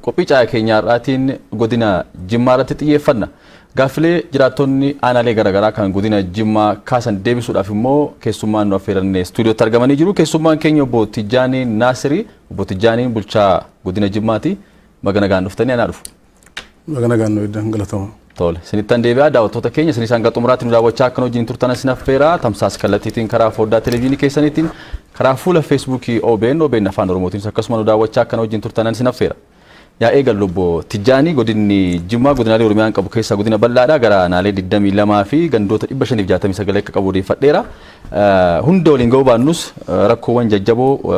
qophii keenyaarraatiin godina Jimmaarratti xiyyeeffanna. Gaaffilee jiraattonni aanaalee garaagaraa kan godina Jimmaa kaasan deebisuudhaaf immoo keessummaan nu affeeranii stuudiyootti argamanii jiru. Keessummaan keenya obbo Tijjaanii Naasirii. Obbo Tijjaaniin bulchaa godina Jimmaati. Magana gaan dhuftanii anaa dhufu. Magana gaan nu galatama. Tole. Sinittan deebi'aa daawwattoota keenya sinis hanga xumuraatti nu daawwachaa akka wajjin turtan sin affeeraa tamsaasa kallattiitiin karaa foddaa televiizyinii keessaniitiin karaa fuula feesbuukii OBN afaan Oromootiin akkasuma nu daawwachaa akka wajjin turtan sin affeera. Yaa eegal obbo Tijjaanii godinni Jimmaa godinaalee Oromiyaan qabu keessaa godina bal'aadha gara aanaalee 22 fi gandoota 569 akka qabu odeeffadheera. Hunda waliin ga'uu baannus rakkoowwan jajjaboo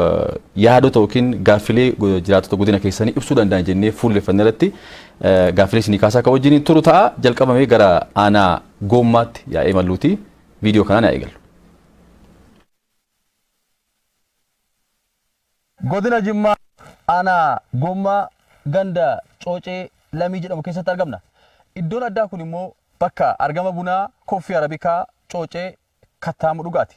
yaadota yookiin gaaffilee jiraattota godina keessanii ibsuu danda'an jennee fuulleffannee irratti gaaffilee isinii kaasaa akka wajjin turu ta'a. Jalqabamee gara aanaa Goommaatti yaa'ee malluuti. Viidiyoo kanaan yaa eegalu. Godina Jimmaa aanaa Goommaa ganda Coocee Lamii jedhamu keessatti argamna. Iddoon addaa kun immoo bakka argama bunaa Koffii Arabikaa Coocee Kattaamu dhugaati.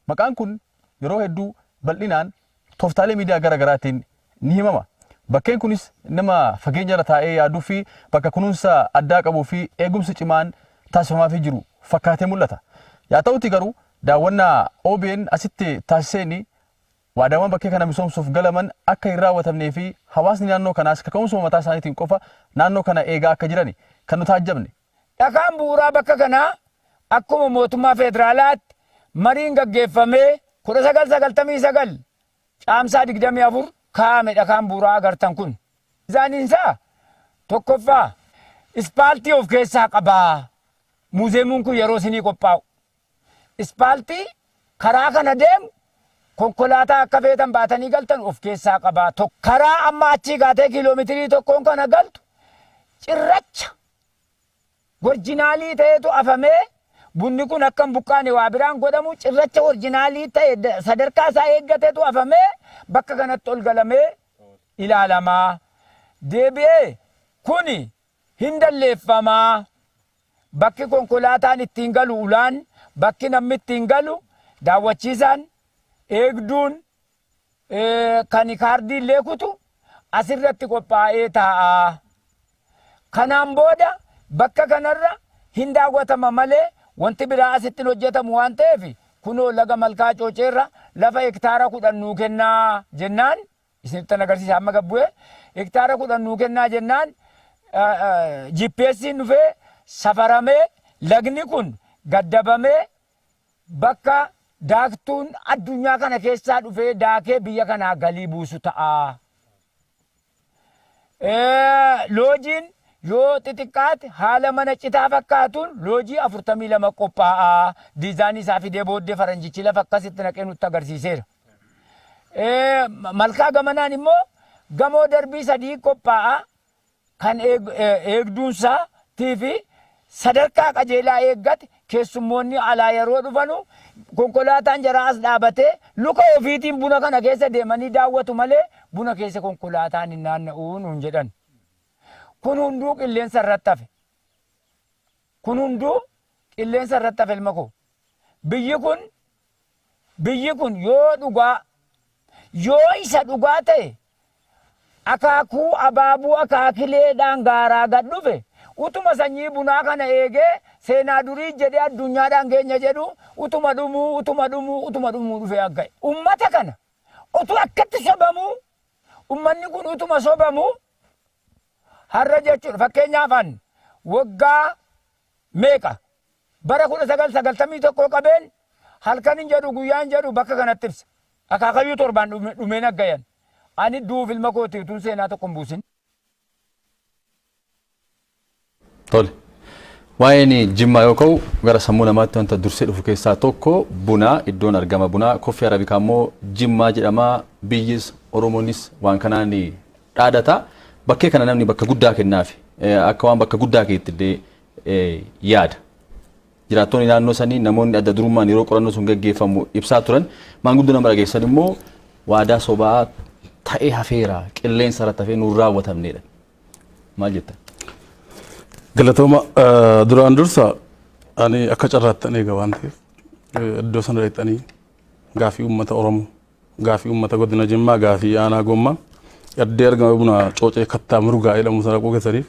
Maqaan kun yeroo hedduu bal'inaan tooftaalee miidiyaa garaagaraatiin ni himama. Bakkeen kunis nama fageenya irra taa'ee yaaduu fi bakka kunuunsa addaa qabuu fi eegumsi cimaan taasifamaafii jiru fakkaatee mul'ata. Yaa ta'uti garuu daawwannaa OBN asitti taasiseen waadaawwan bakkee kana misoomsuuf galaman akka hin raawwatamnee fi hawaasni naannoo kanaas kaka'umsuma mataa isaaniitiin qofa naannoo kana eegaa akka jiran kan nu taajjabne. Dhakaan bu'uuraa bakka kanaa akkuma mootummaa federaalaatti mariin gaggeeffamee 1999 caamsaa 24 kaa'ame dhakaan bu'uuraa agartan kun. Isaaniinsaa tokkoffaa ispaaltii of keessaa qabaa. Muuzeemuun kun yeroo isinii qophaa'u. Ispaaltii karaa kana deemu konkolaataa akka feetan baatanii galtan of keessaa qabaa. Karaa amma achii gaatee kiiloomeetirii tokkoon kana galtu cirracha orjinaalii ta'etu afamee bunni kun akka hin buqqaane waa biraan godhamu cirracha orjinaalii ta'e sadarkaa isaa eeggateetu afamee bakka kanatti ol galamee ilaalamaa. Deebi'ee kuni hin dalleeffamaa. Bakki konkolaataan ittiin galu ulaan bakki namni ittiin galu daawwachiisaan eegduun kan kaardii leekutu asirratti qophaa'ee taa'a. Kanaan booda bakka kanarra hin daawwatama malee wanti biraa asitti hojjetamu waan ta'eef kunoo laga malkaa Cooceerra lafa hektaara 10 nuu kennaa jennaan isinitti agarsiisa amma gabbu'e hektaara 10 nuu kennaa jennaan GPS'n dhufee safaramee lagni kun gaddabamee bakka daaktuun addunyaa kana keessaa dhufee daakee biyya kanaa galii buusu ta'a. Loojiin yoo xixiqqaate haala mana citaa fakkaatuun loojii 42 qophaa'a. Diizaanii isaa fidee booddee faranjichi lafa akkasitti naqee nutti agarsiiseera. Malkaa gamanaan immoo gamoo darbii 3 qophaa'a. Kan eegduunsaa fi sadarkaa qajeelaa eeggate keessummoonni alaa yeroo dhufanu konkolaataan jara as dhaabatee luka ofiitiin buna kana keessa deemanii daawwatu malee buna keessa konkolaataan hin naanna'uu nuun jedhan. Kun hunduu qilleensa irratti hafe. Kun hunduu qilleensa irratti hafe ilma koo. Biyyi kun yoo isa dhugaa ta'e akaakuu abaabuu akaakileedhaan gaaraa gad dhufe utuma sanyii bunaa kana eegee seenaa durii jedhee addunyaadhaan geenya jedhu utuma dhumuu dhufee agga'e. Ummata kana utuu akkatti sobamuu ummanni kun utuma sobamuu har'a jechuudha. Fakkeenyaaf waggaa meeqa bara 1991 qabeen halkan hin jedhu guyyaan jedhu bakka kanatti ibsa. Akaakayyuu 7 dhumeen aggayan. Ani duuf ilma kootii utuun seenaa tokko hin buusin. Tole. Waa'een Jimmaa yoo ka'u gara sammuu namaatti wanta dursee dhufu keessaa tokko bunaa iddoon argama bunaa Koffii Arabikaa immoo Jimmaa jedhama biyyis Oromoonis waan kanaan dhaadata. Bakkee kana namni bakka guddaa kennaafi akka waan bakka guddaa keetti yaada. Jiraattonni naannoo sanii namoonni adda durummaan yeroo qorannoo sun gaggeeffamu ibsaa turan maanguddoo nama dhageessan immoo waadaa sobaa ta'ee hafeera qilleensa irratti hafee nuun raawwatamneedha. Maal jettan? Galatooma duraan dursa ani akka carraattan eega waan ta'eef iddoo sana dhaqxanii gaafii uummata Oromoo gaafii uummata godina Jimmaa gaafii aanaa Goommaa addee argama buna coocee kattaa mirgaa jedhamu sana qoqqeessaniif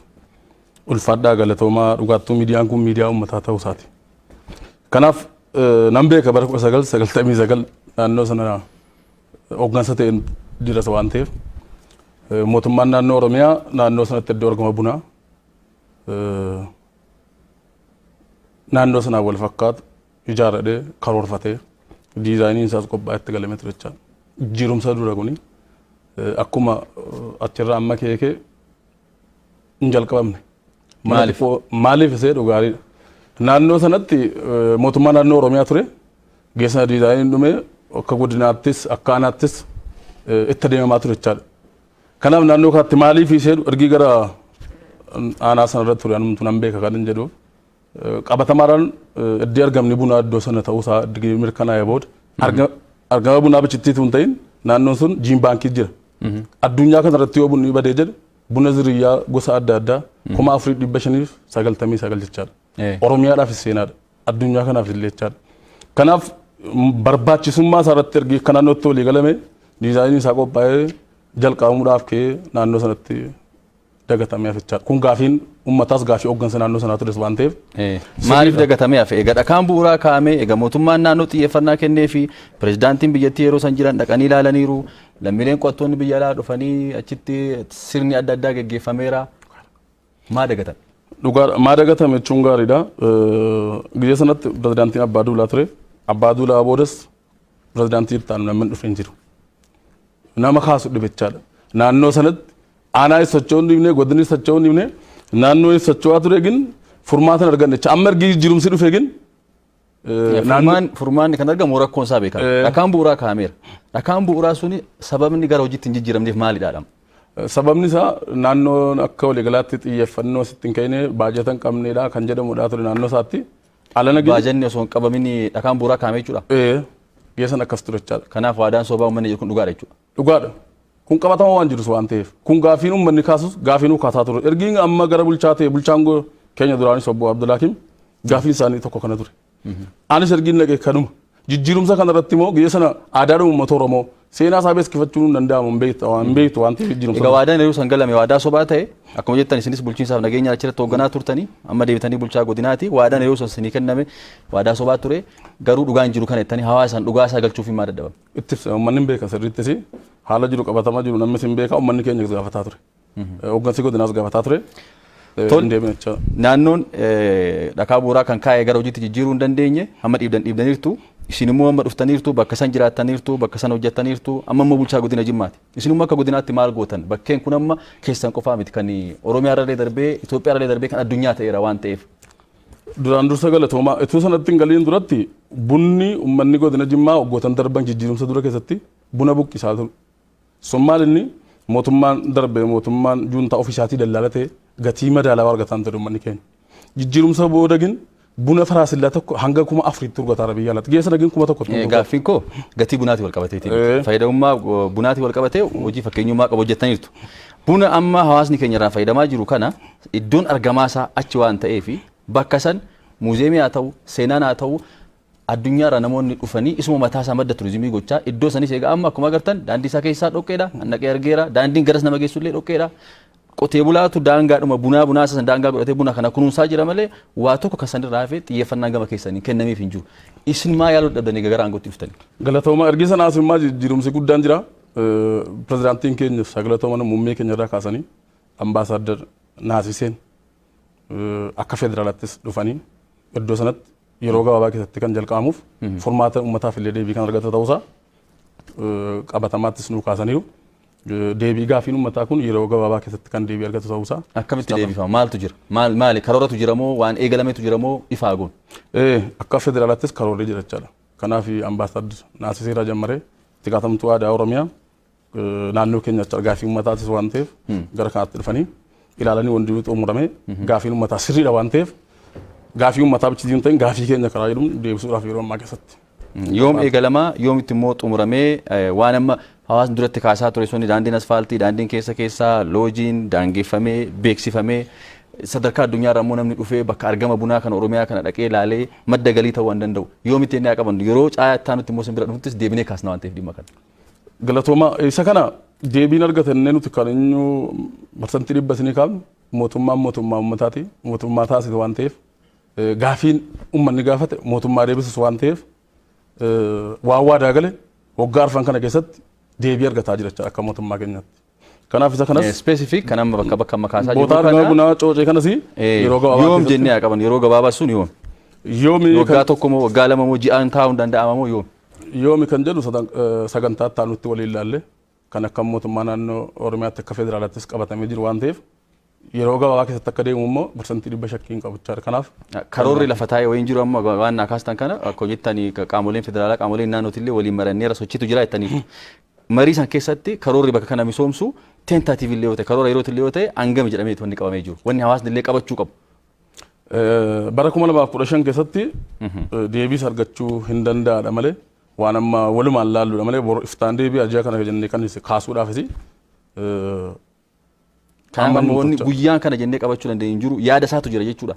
ulfaadhaa galatoomaa dhugaattuu miidiyaan kun miidiyaa uummataa ta'uu isaati. Kanaaf nan beeka bara 1999 naannoo sana hooggansa ta'een jiras waan ta'eef mootummaan naannoo Oromiyaa naannoo sanatti iddoo argama bunaa naannoo sanaan wal fakkaatu ijaaradhee karoorfatee diizaayiniin isaas qophaa'etti galamee ture jechaadha. Jijjiirumsa dura kuni akkuma achirraa amma keekee hin jalqabamne. Maaliif isee dhugaariidha. Naannoo sanatti mootummaa naannoo Oromiyaa ture geessana diizaayiniin dhumee akka godinaattis akka aanaattis itti adeemamaa ture jechaadha. Kanaaf naannoo kanatti maaliif isee ergi gara aanaa sanarratti ture anumtu nan beeka kan hin jedhuuf qabatamaadhaan iddoo argamni bunaa iddoo sana ta'uusaa mirkanaa'ee booda argama bunaa bichittiitu hin ta'in naannoon sun jiin baankii jira. Addunyaa kanarratti yoo bunni badee jedhe buna ziriyyaa gosa adda addaa 4,599 jechaadha. Oromiyaadhaaf seenaadha. Addunyaa kanaaf illee jechaadha. Kanaaf barbaachisummaa isaarratti ergi akka naannootti walii galame diizaayinii isaa qophaa'ee jalqabamuudhaaf ka'ee naannoo sanatti dagatamee jechaadha. Kun gaafiin uummataas gaafii hooggansa naannoo sanaa tures waan ta'eef. Maaliif dagatamee hafe? Egaa dhakaan bu'uuraa kaa'amee egaa mootummaan naannoo xiyyeeffannaa kennee fi pirezidaantiin biyyattii yeroo san jiran dhaqanii ilaalaniiru. Lammiileen qo'attoonni biyya alaa dhufanii achitti sirni adda addaa gaggeeffameera. Maa dagatame? Dhugaadha. Maa dagatame jechuun gaariidha. Biyya sanatti pirezidaantiin Abbaa Duulaa ture. Abbaa Duulaa boodas pirezidaantii itti aanu namni dhufee hin jiru. Nama kaasu dhibe jechaadha. Naannoo sanatti aanaa socho'uu hin dhibne godinni socho'uu hin dhibne naannoo socho'aa ture gin furmaata hin arganne. Amma ergi jijjiirumsi dhufe gin furmaanni kan argamu rakkoon isaa beekama. Dhakaan bu'uuraa kaa'ameera. Dhakaan bu'uuraa suni sababni gara hojiitti hin jijjiiramneef maalidha? Sababni isaa naannoon akka waliigalaatti xiyyeeffannoo sitti hin kennine baajata hin qabnedha kan jedhamudha ture naannoo isaatti. Baajanni osoo hin qabamin dhakaan bu'uuraa kaa'amee jechuudha. Geessan akkas ture jechaadha. Kanaaf waadaan soobaa uummanni jedhu kun dhugaadha jechuudha. Dhugaadha. Kun qabatamaa waan jirus waan ta'eef. Kun gaafiin uummanni kaasus gaafiin kaasaa ture. Ergiin amma gara bulchaa ta'e bulchaan keenya duraanis obbo Abdullaakim gaafiin isaanii tokko kana ture. Anis ergiin naqee kanuma. Jijjiirumsa kanarratti immoo guyyaa sana aadaadhaan uummata Oromoo seenaa isaa beeksifachuun hin danda'amu hin beektu waan ta'eef jijjiirumsa. Egaa waadaan yeroo san galame waadaa sobaa ta'e akkuma jettan isinis bulchiinsaaf nageenya achirratti hoogganaa turtanii amma deebitanii bulchaa godinaati waadaan yeroo san isinii kenname waadaa sobaa ture garuu dhugaa hin jiru kana jettanii hawaasaan dhugaa isaa galchuuf hin dadhabame. Ittis uummanni hin beeka sirriittis haala jiru qabatamaa jiru namni hin beeka uummanni keenya gaafataa ture. Hooggansi godinaas gaafataa ture. Naannoon dhakaa bu'uuraa kan kaa'ee gara hojiitti jijjiiruu hin dandeenye amma dhiibdaniirtu isin immoo amma dhuftaniirtu bakka san jiraattaniirtu bakka san hojjettaniirtu amma immoo bulchaa godina Jimmaati. Isin immoo akka godinaatti maal gootan bakkeen kun amma keessan qofaa miti kan Oromiyaa irra darbee Itoophiyaa irra darbee kan addunyaa ta'eera waan ta'eef. Duraan dursa galatoomaa ituu sanatti hin galiin duratti bunni uummanni godina Jimmaa hoggootan darban jijjiirumsa dura keessatti buna buqqisaa ture. Sun maal inni mootummaan darbee mootummaan juuntaa ofiisaatii dallaalatee gatii madaalawaa argataan ture uummanni keenya. Jijjiirumsa booda gin buna faraasillaa tokko hanga 4,000 turgataa biyya alatti geessa nagin 1,000. Gaaffiin koo gatii bunaatii wal qabateeti. Fayyadamummaa bunaatii wal qabatee hojii fakkeenyummaa qabu hojjettaniirtu. Buna amma hawaasni keenya irraa fayyadamaa jiru kana iddoon argamaa isaa achi waan ta'eef bakka san muuzeemii haa ta'u seenaan haa ta'u addunyaa irraa namoonni dhufanii isuma mataa isaa madda turizimii gochaa iddoo sanis egaa amma akkuma agartan daandii isaa keessaa dhoqqeedha naqee argeera daandiin garas nama geessu illee dhoqqeedha. Qotee bulaatu daangaadhuma bunaa san daangaa godhatee buna kana kunuunsaa jira malee waa tokko kan sanirraa hafee xiyyeeffannaa gama keessanii kennamiif hin jiru. Isin maa yaaluu dhabdanii gara aangootti dhuftanii? Galatooma ergi sanaas immoo jijjiirumsi guddaan jira. Pirezidaantiin keenya sagalatooma muummee keenya irraa kaasanii ambaasaaddar Naasiseen akka federaalaattis dhufanii iddoo sanatti yeroo gabaabaa keessatti kan jalqabamuuf furmaata uummataaf illee deebii kan argata ta'uusaa qabatamaattis nuu kaasaniiru. Deebii gaafiin uummataa kun yeroo gabaabaa keessatti kan deebii argatu ta'uusaa. Akkamitti deebifama? Maaltu jira? Maali karooratu jira moo waan eegalametu jira moo ifaa goon? Akka federaalaattis karoorri jira jechaadha. Kanaaf ambaasaaddar Naasiseerraa jammaree itti gaafatamtuu aadaa Oromiyaa naannoo keenya gaafii uummataatis waan ta'eef gara kanaatti dhufanii ilaalanii wanti xumuramee gaafiin uummataa sirriidha waan ta'eef gaafii uummataa bichitii hin ta'in gaafii keenya karaa jedhamu deebisuudhaaf yeroo ammaa keessatti. Yoom eegalamaa yoomitti immoo xumuramee waan amma hawaasni duratti kaasaa ture suni daandiin asfaaltii daandiin keessaa loojiin daangeffamee beeksifamee sadarkaa addunyaarraa immoo namni dhufee bakka argama bunaa kan Oromiyaa kana dhaqee ilaalee madda galii ta'uu waan danda'u yoomitti inni qaban yeroo caayaa itti aanutti immoo simbira dhufuttis deebinee kaasna waan ta'eef dhimma kana. Galatooma isa kana deebiin argatannee nuti kan inni barsantii dhibba isinii kaafnu mootummaa uummataati mootummaa taasise waan ta'eef gaafiin uummanni gaafate mootummaa deebisus waan ta'eef waan waadaa gale waggaa arfan kana keessatti deebii argataa jira jechuudha akka mootummaa keenyaatti. Kanaaf isa kanas specific kan amma bakka makaasaa jiru boota argaa bunaa coocee kanas yeroo gabaabaa yoom jennee haa qaban yeroo gabaabaa sun yoom waggaa tokko moo waggaa lama moo ji'aan taa'uu danda'ama moo yoom yoomi kan jedhu sagantaa taanutti waliin ilaalle kan akka mootummaa naannoo Oromiyaatti akka federaalaattis qabatamee jiru waan ta'eef yeroo gabaabaa keessatti akka deemu immoo barsantii dhibba shakkiin qabu jechaadha. Kanaaf karoorri lafa taa'ee wayiin jiru amma waan naa kaastan kana akka jettanii qaamoleen federaalaa qaamoleen naannootillee waliin maranneera sochiitu jira jettaniif marii san keessatti karoorri bakka kana misoomsu tentaatiivii illee yoo ta'e karoora yeroo illee yoo ta'e hangami jedhamee wanni qabamee jiru wanni hawaasni illee qabachuu qabu. Bara 2015 keessatti deebii argachuu hin danda'adha malee waan amma walumaan laalluudha malee iftaan deebii ajaa kana jennee kan kaasuudhaafis kan wanni guyyaan kana jennee qabachuu dandeenyu jiru yaada isaatu jira jechuudha.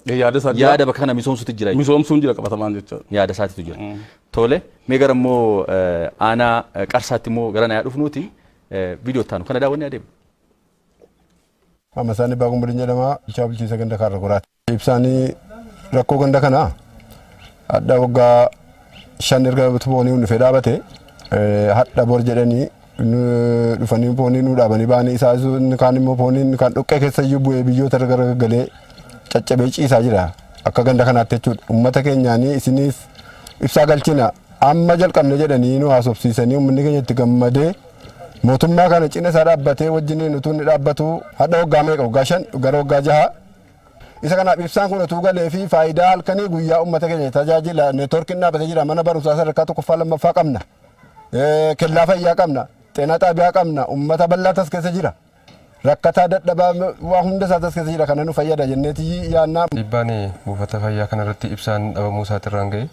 Yaada bakka kana misoomsuutu jira. Misoomsuun jira qabatamaan jechuudha. Yaada isaatu jira. Tole mee gara immoo aanaa qarsaatti immoo gara na yaa dhufnuuti viidiyoo taanu kana daawwannee adeemu. Amma isaanii baagum badiin jedhama bichaa bulchiinsa ganda kaarra goraati. Ibsaanii rakkoo ganda kanaa hadda waggaa 5 erga boonii dhufee dhaabate hadda bor jedhanii dhufanii boonii nu dhaabanii baanii isaa kaan immoo booniin kan dhoqqee keessa iyyuu bu'ee biyyoota garagalee caccabee ciisaa jira akka ganda kanaatti jechuudha. Uummata keenyaanii isiniif ibsaa galchina amma jalqabne jedhanii nu haasofsiisanii uummanni keenya itti gammadee mootummaa kana cina isaa dhaabbatee wajjin nutuun dhaabbatu hadda waggaa meeqa waggaa 5 gara waggaa 6 isa kanaaf ibsaan kun utuu galee fi faayidaa halkanii guyyaa uummata keenya tajaajila neetworkiin dhaabbatee jira mana barumsaa sadarkaa tokkoffaa lammaffaa qabna kellaa fayyaa qabna xeenaa xaabiyaa qabna uummata bal'aa tas keessa jira rakkataa dadhabaa waa hunda isaa tas keessa jira kana nu fayyada jenneeti yaannaa. Dhiibbaan buufata fayyaa kanarratti ibsaan dhabamuu isaatirraan ga'e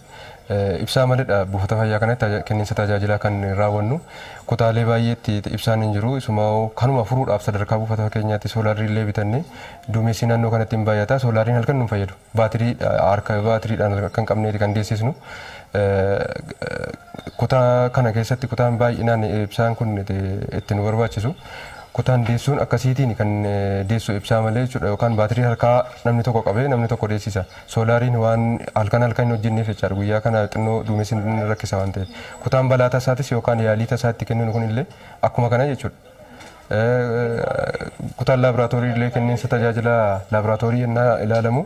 ibsaa maledha buufata fayyaa kanatti kenniinsa tajaajilaa kan raawwannu kutaalee baay'eetti ibsaan hin jiru isuma kanuma furuudhaaf sadarkaa buufata keenyaatti soolaarii illee bitanne duumessi naannoo kanatti hin baay'ata soolaariin halkan nu fayyadu baatirii harka baatiriidhaan kan qabneeti kan deessisnu kutaa kana keessatti kutaan baay'inaan ibsaan kun itti nu barbaachisu kutaan deessuun akkasiitiin kan deessu ibsaa malee jechuudha yookaan baatirii harkaa namni tokko qabee namni tokko deessisa soolaariin waan halkan hin hojjenneef jechaadha guyyaa kana xinnoo duumessi rakkisa waan ta'eef kutaan balaa tasaatis yookaan yaalii tasaatti kennuun kun illee akkuma kana jechuudha. Kutaan laaboraatoorii illee kenniinsa tajaajila laaboraatoorii yennaa ilaalamu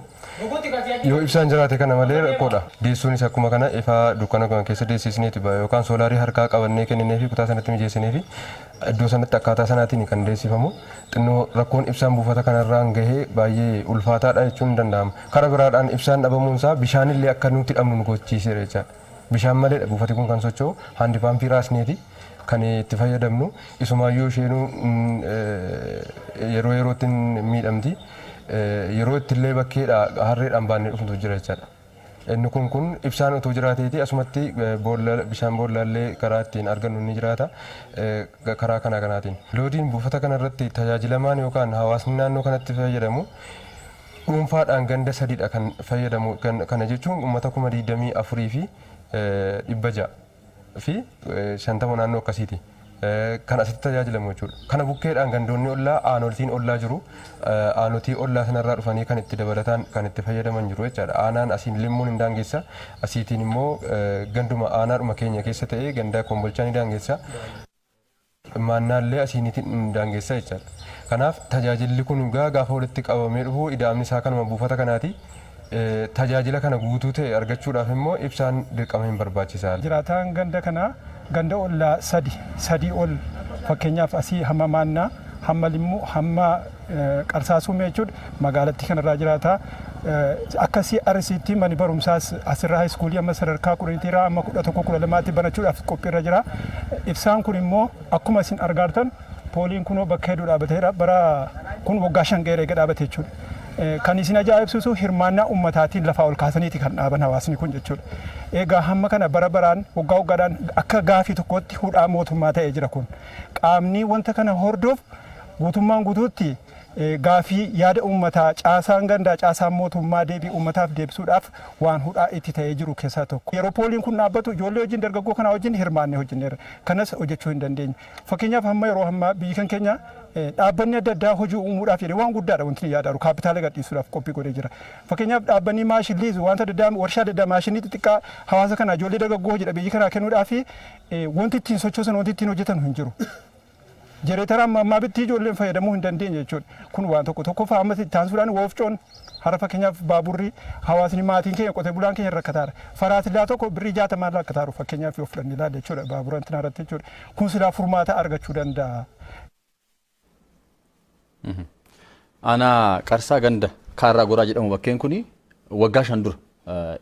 yoo ibsaan jiraate kana malee rakkoodha. Deessuunis akkuma kana ifaa dukkana kana keessa deessisneeti yookaan soolaarii harkaa qabannee kenninee fi kutaa sanatti mijeessinee fi iddoo sanatti akkaataa sanaatiin kan deessifamu xinnoo rakkoon ibsaan buufata kanarraan gahee baay'ee ulfaataadha jechuun ni danda'ama. Karaa biraadhaan ibsaan dhabamuunsaa bishaanillee akka nuti dhabnu nu gochiiseera jechaadha. Bishaan maleedha buufati kun kan socho'u haandi paampii raasneeti kan itti fayyadamnu isumaayyuu isheenuu yeroo yerootti miidhamti. Yeroo ittillee bakkeedha harreedhaan baannee dhufnutu jira jechaadha. Inni kun ibsaan otoo jiraateeti asumatti bishaan boollaallee karaa ittiin argannu ni jiraata karaa kanaatiin. Loodiin buufata kanarratti tajaajilamaan yookaan hawaasni naannoo kanatti fayyadamu dhuunfaadhaan ganda sadiidha kan fayyadamu kana jechuun uummata 24,000 fi 600 fi 50 naannoo akkasiiti. Kan asitti tajaajilamu jechuudha. Kana bukkeedhaan gandoonni ollaa aanotiin ollaa jiru aanotii ollaa sanarraa dhufanii kan itti dabalataan kan itti fayyadaman jiru jechaadha. Aanaan asiin limmuun hin daangeessa asiitiin immoo ganduma aanaadhuma keenya keessa ta'ee ganda kombolchaa ni daangeessa. Maannaallee asiinitiin hin daangeessa jechaadha. Kanaaf tajaajilli kun gaafa walitti qabamee dhufu ida'amni isaa kanuma buufata kanaati. Tajaajila kana guutuu ta'e argachuudhaaf immoo ibsaan dirqama hin barbaachisaa. Jiraataan ganda kanaa ganda ollaa sadii ol fakkeenyaaf asii hamma maannaa hamma limmuu hamma qarsaasumee jechuudha magaalattii kanarraa jiraata. Akkasii arsiitti mani barumsaas asirraa haayiskuulii amma sadarkaa 10 amma 11 banachuudhaaf qophiirra jira. Ibsaan kun immoo akkuma isin argartan pooliin kunoo bakka hedduu dhaabateera bara kun waggaa 5 ga'ee dhaabatee jechuudha. Kan isin ajaa'ibsiisu hirmaannaa ummataatiin lafaa ol kaasaniiti kan dhaaban hawaasni kun jechuudha. Egaa hamma kana bara baraan waggaa waggaadhaan akka gaafii tokkotti hudhaa mootummaa ta'ee jira kun. Qaamni wanta kana hordof guutummaan guutuutti gaafii yaada uummataa caasaan gandaa caasaan mootummaa deebii uummataaf deebisuudhaaf waan hudhaa itti ta'ee jiru keessaa tokko. Yeroo pooliin kun dhaabbatu ijoollee wajjin dargaggoo kanaa wajjin hirmaannee hojjenneerra. Kanas hojjechuu hin dandeenye. Fakkeenyaaf hamma yeroo hammaa biyyi kan keenya dhaabbanni adda addaa hojii uumuudhaaf jedhee waan guddaadha wanti yaadaaru kaapitaala gadhiisuudhaaf qophii godhee jira. Fakkeenyaaf dhaabbanni maashinii wanta adda addaa warshaa adda addaa maashinii xixiqqaa hawaasa kana ijoollee dargaggoo hojii biyyi kanaa kennuudhaaf wanti ittiin sochoosan wanti ittiin hojjetan hin jiru. Jereetaraan ammaa bitti ijoolleen fayyadamuu hin dandeenye jechuudha. Kun waan tokko amma taasisuudhaan woofcoon hara fakkeenyaaf baaburri hawaasni maatiin keenya qotee bulaan keenya rakkataara. Faraatillaa tokko birrii 60 rakkataaru fakkeenyaaf yoo fudhanne ilaalla jechuudha baaburan itti irratti jechuudha. Kun silaa furmaata argachuu danda'a. Ana Qarsaa Ganda Kaarraa Goraa jedhamu bakkeen kuni waggaa 5 dura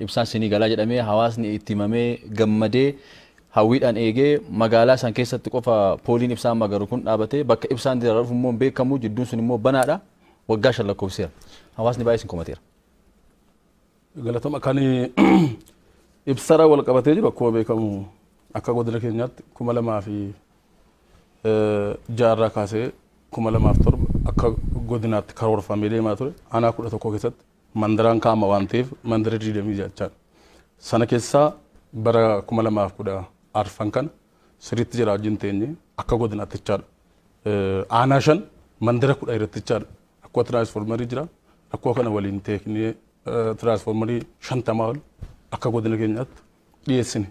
ibsaan sinii galaa jedhamee hawaasni itti himamee gammadee hawwiidhaan eegee magaalaa san keessatti qofa pooliin ibsaan magaru kun dhaabatee bakka ibsaan diraruuf immoo beekamu jidduun sun immoo banaadha waggaa 5 lakkoofseera hawaasni baay'ee sin komateera. Galatama kan ibsara wal qabatee jiru akkuma beekamu akka godina keenyaatti 2006 kaasee 2007 akka godinaatti karoorfamee deemaa ture aanaa 11 keessatti mandaraan kaama waan ta'eef mandara 26 sana keessaa bara 2010 arfan kan sirriitti jira wajjin teenye akka godinaatti jechaadha. Aanaa 5 mandara 10 irratti jechaadha. Akkuma tiraansfoormarii jira akkuma kana waliin teeknee tiraansfoormarii 50 ol akka godina keenyaatti dhiyeessine.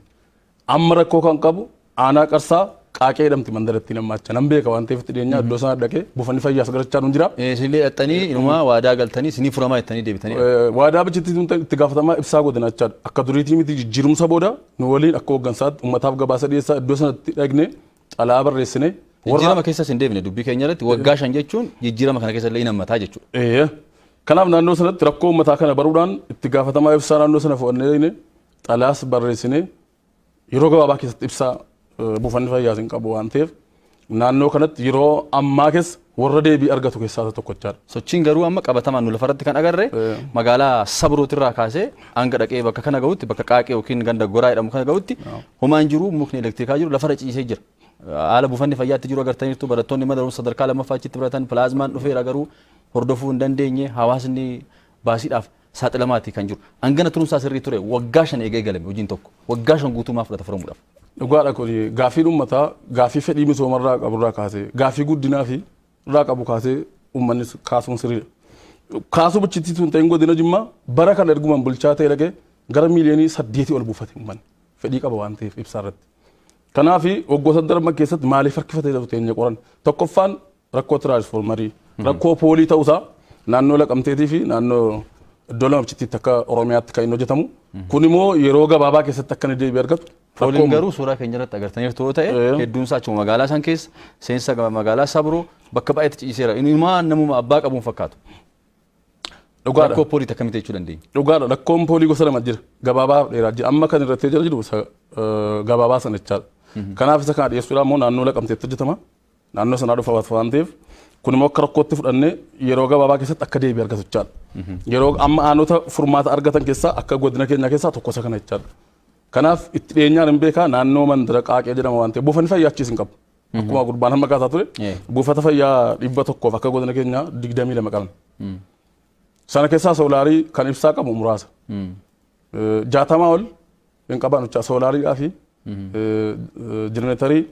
Amma rakkoo kan qabu aanaa Qarsaa qaaqee jedhamti mandaratti namaacha nan beeka waan ta'eef itti dhiyeenya iddoo sana dhaqee buufanni fayyaa sagarachaa nu jira. Isinillee dhattanii inuma waadaa galtanii isinii furamaa jettanii deebitanii. Waadaa bichitti itti gaafatamaa ibsaa godina jechaadha. Akka duriitii miti jijjiirumsa booda nu waliin akka hooggansaatti uummataaf gabaasa dhiyeessaa iddoo sanatti dhaqnee xalaa barreessine. Jijjiirama keessas hin deebine dubbii keenya irratti waggaa 5 jechuun jijjiirama kana keessa illee nammataa jechuudha. Kanaaf naannoo sanatti rakkoo uummataa kana baruudhaan itti gaafatamaa ibsaa naannoo sana fudhannee xalaas barreessine yeroo gabaabaa keessatti ibsaa buufanni fayyaa hin qabu waan ta'eef naannoo kanatti yeroo ammaa keessa warra deebii argatu keessaa tokko jechaadha. Sochiin garuu amma qabatamaan nu lafarratti kan agarre magaalaa Sabrootirraa kaasee hanga dhaqee bakka kana gahutti bakka qaaqee yookiin ganda goraa jedhamu kana gahutti homaan jiru mukni elektirikaa jiru lafarra ciisee jira. Haala buufanni fayyaatti jiru agartaniirtu barattoonni madaruun sadarkaa lammaffaa achitti baratan pilaazmaan dhufeera garuu hordofuu hin dandeenye hawaasni baasiidhaaf saaxilamaati kan jiru. Hangana turuunsaa sirrii ture waggaa 5 eegee galame hojiin tokko waggaa 5 guutumaa fudhata furamuudhaaf. Dhugaadha kun gaafii uummataa gaafii fedhii misoomarraa qaburraa kaasee gaafii guddinaa fi irraa qabu kaasee uummanni kaasuun sirriidha. Kaasuu bichitti tun ta'in godina Jimmaa bara kana ergumaan bulchaa ta'e dhaqee gara miiliyoonii 8 ol buufate uummanni fedhii qaba waan ta'eef ibsaa irratti. Kanaaf waggoota darban keessatti maaliif harkifatee ta'u teenya qoran tokkoffaan rakkoo tiraansfoormarii rakkoo poolii ta'uusaa naannoo Laqamteetii fi naannoo iddoo lama bichittiitti akka Oromiyaatti kan inni hojjetamu. Kun immoo yeroo gabaabaa keessatti akka inni deebii argatu. Pooliin garuu suuraa keenya irratti agartaniirtu yoo ta'e hedduun isaa achuma magaalaa san keessa seensa magaalaa Sabroo bakka baay'eetti ciiseera. Inni immoo namuma abbaa qabuun fakkaatu. Dhugaadha. Rakkoo poolii akkamitti jechuu dandeenya? Dhugaadha. Rakkoon poolii gosa lama jira. Gabaabaa dheeraa jira. Amma kan irratti jira jiru gabaabaa sana jechaadha. Kanaaf isa kana dhiyeessuudhaan immoo naannoo Laqamteetti hojjetama. Naannoo sanaa dhufa waan ta'eef kun immoo akka rakkootti fudhannee yeroo gabaabaa keessatti akka deebii argatu jechaadha. Yeroo amma aanota furmaata argatan keessaa akka godina keenya keessaa tokko isa kana jechaadha. Kanaaf itti dhiyeenyaan hin beekaa naannoo mandara qaaqee jedhama waan ta'eef buufanni fayyaa achiis hin qabu. Akkuma gurbaan hamma kaasaa ture buufata fayyaa 100 akka godina keenyaa 22 qabna. Sana keessaa soolaarii kan ibsaa qabu muraasa. 60 ol hin qaban soolaarii fi jenereetarii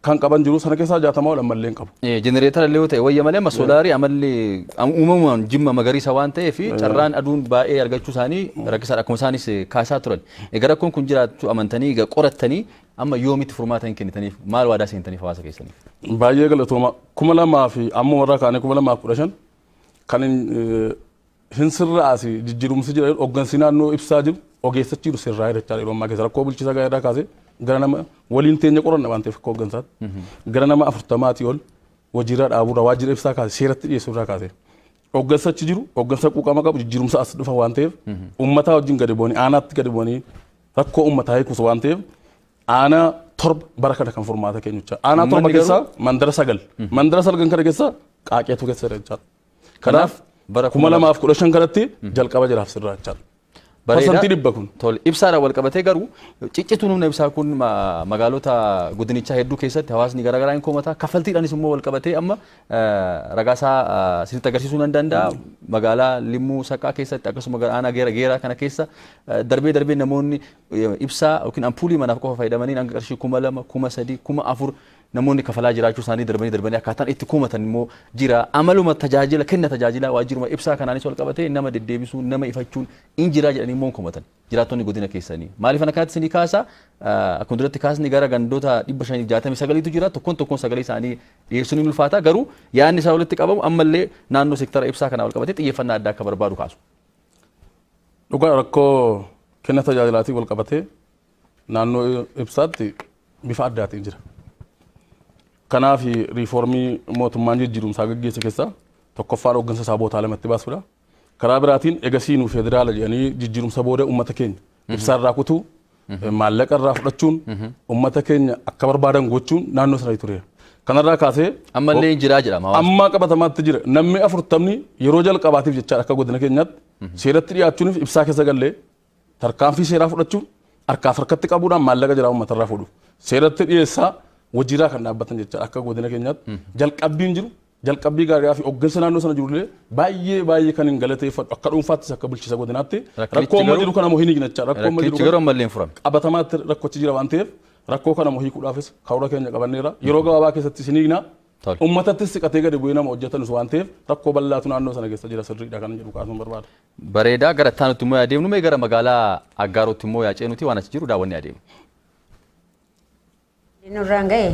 kan qaban jiru sana keessaa 60 ol ammallee hin qabu. Jenereetara illee yoo ta'e wayya malee amma soolaarii amallee uumamumaan Jimma magariisa waan ta'eef carraan aduun baay'ee argachuu isaanii rakkisaadha akkuma isaanis kaasaa turan. Egaa rakkoon kun jiraachuu amantanii qorattanii amma yoomitti furmaata hin kennitaniif maal waadaa seentaniif hawaasa keessaniif? Baay'ee galatooma 2000 fi amma warra kaanii 2015 kan hin sirraasi jijjiirumsi jira hooggansi naannoo ibsaa jiru ogeessachi jiru sirraa irratti yeroo ammaa keessa rakkoo bulchiisa gaariidhaa kaasee gara nama waliin teenya qoranna waan ta'eef akka hooggansaatti gara nama 40 ol hojiirra dhaabuurra waajjira ibsaa kaasee seeratti dhiyeessuurraa kaasee hooggansachi jiru hooggansa quuqama qabu jijjiirumsa as dhufa waan ta'eef uummataa wajjin gadi bu'anii aanaatti gadi bu'anii rakkoo uummataa hiikuus waan ta'eef aanaa 7 bara kana kan furmaata keenyucha aanaa 7 keessaa mandara 9 mandara 9 kana keessaa qaaqeetu keessa jira jechaadha. Kanaaf bara 2015 kanatti jalqaba jiraaf sirraa jechaadha. Parsantii dhibba kun. Tole ibsaadhaan wal qabatee garuu ciccituun humna ibsaa kun magaalota gudinichaa hedduu keessatti hawaasni garaagaraa hin komata kaffaltiidhaanis immoo wal qabatee amma ragaasaa sirriitti agarsiisuu nan danda'a magaalaa Limmuu Saqqaa keessatti akkasuma aanaa geeraa kana keessa darbee namoonni ibsaa yookiin ampuulii manaaf qofa fayyadamanii hanga qarshii 2,000, 3,000, 4,000 namoonni kafalaa jiraachuu isaanii darbanii akkaataan itti komatan immoo jira amaluma tajaajila kenna tajaajila waajjiruma ibsaa kanaanis wal qabatee nama deddeebisuu nama ifachuun in jira jedhanii immoo komatan jiraattonni godina keessanii maaliif ana kaatti isinii kaasa akkuma duratti kaasni gara gandoota 569tu jira tokkoon sagalee isaanii dhiyeessuun ni ulfaata garuu yaadni isaa walitti qabamu ammallee naannoo sektara ibsaa kana wal qabatee xiyyeeffannaa addaa akka barbaadu kaasu. Dhugaa rakkoo kenna tajaajilaatiin wal qabatee naannoo ibsaatti bifa addaatiin jira. Kanaaf riiformii mootummaan jijjiirumsaa gaggeesse keessaa tokkoffaan hooggansa isaa bootaa lamatti baasuudha. Karaa biraatiin egasii nu federaala jedhanii jijjiirumsa booda uummata keenya ibsaa irraa kutuu maallaqa irraa fudhachuun uummata keenya akka barbaadan gochuun naannoo sana ture. Kanarraa kaasee ammallee jiraa jedhama. Amma qabatamaatti jira namni 40 yeroo jalqabaatiif jecha akka godina keenyaatti seeratti dhiyaachuuf ibsaa keessa gallee tarkaanfii seeraa fudhachuun harkaaf harkatti qabuudhaan maallaqa jira uummata irraa fuudhu. Seeratti dhiyeessaa wajiraa kan dhaabbatan jecha akka godina keenyaatti jalqabbiin jiru jalqabbii gaarii fi hooggansa naannoo sana jirullee baay'ee kan hin galateeffatu akka dhuunfaattis akka bulchiisa godinaatti rakkoo amma jiru kana mohii ni ginacha rakkoo amma jiru garuu ammallee hin furamne qabatamaatti rakkochi jira waan ta'eef rakkoo kana mohii kudhaafis karoora keenya qabanneera yeroo gabaabaa keessatti sinigna uummatattis siqatee gadi bu'ee nama hojjetanus waan ta'eef rakkoo bal'aatu naannoo sana keessa jira sirriidha kan jedhu kaasuun barbaada. Bareedaa gara taanutti immoo adeemnu mee gara magaalaa Aggaarotti immoo yaaceenuti waan achi jiru daawwannee adeemu. Nurraan ga'e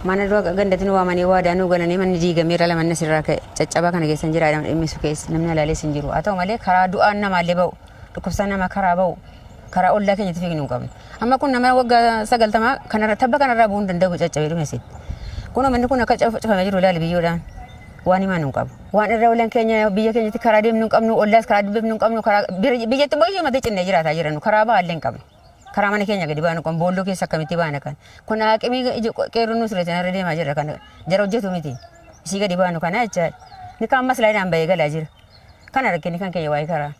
mana dura gandatiin waamanii waadaanuu galanii manni diigameera lamanna sirraa ka'e caccabaa kana keessan jira dhimmisu keessa namni alaalees hin jiru haa ta'u malee karaa du'aan namaallee ba'u dhukkubsaan nama karaa ba'u karaa ollaa keenyatti fiignu hin qabnu amma kun nama waggaa 90 kanarra tabba kanarraa bu'uu hin danda'u caccabee dhumesit kun manni kun akka cufamee jiru ilaali biyyoodhaan waan himaa nu qabu waan irra olan keenya biyya keenyatti karaa deemnu hin qabnu ollaas karaa dubbifnu hin qabnu karaa biyyatti booyyee matee cinnee jiraataa jirannu karaa ba'aallee hin qabnu. Karaa mana keenya gadi baanu kan boolloo keessa akkamitti baana kan kun haqimii qeerroon nu sirreetan irra deemaa jira kan jara hojjetu miti isii gadi baanu kana jecha ni kan maslaayidhaan bahee galaa jira kana rakkinni kan keenya waa'ee karaa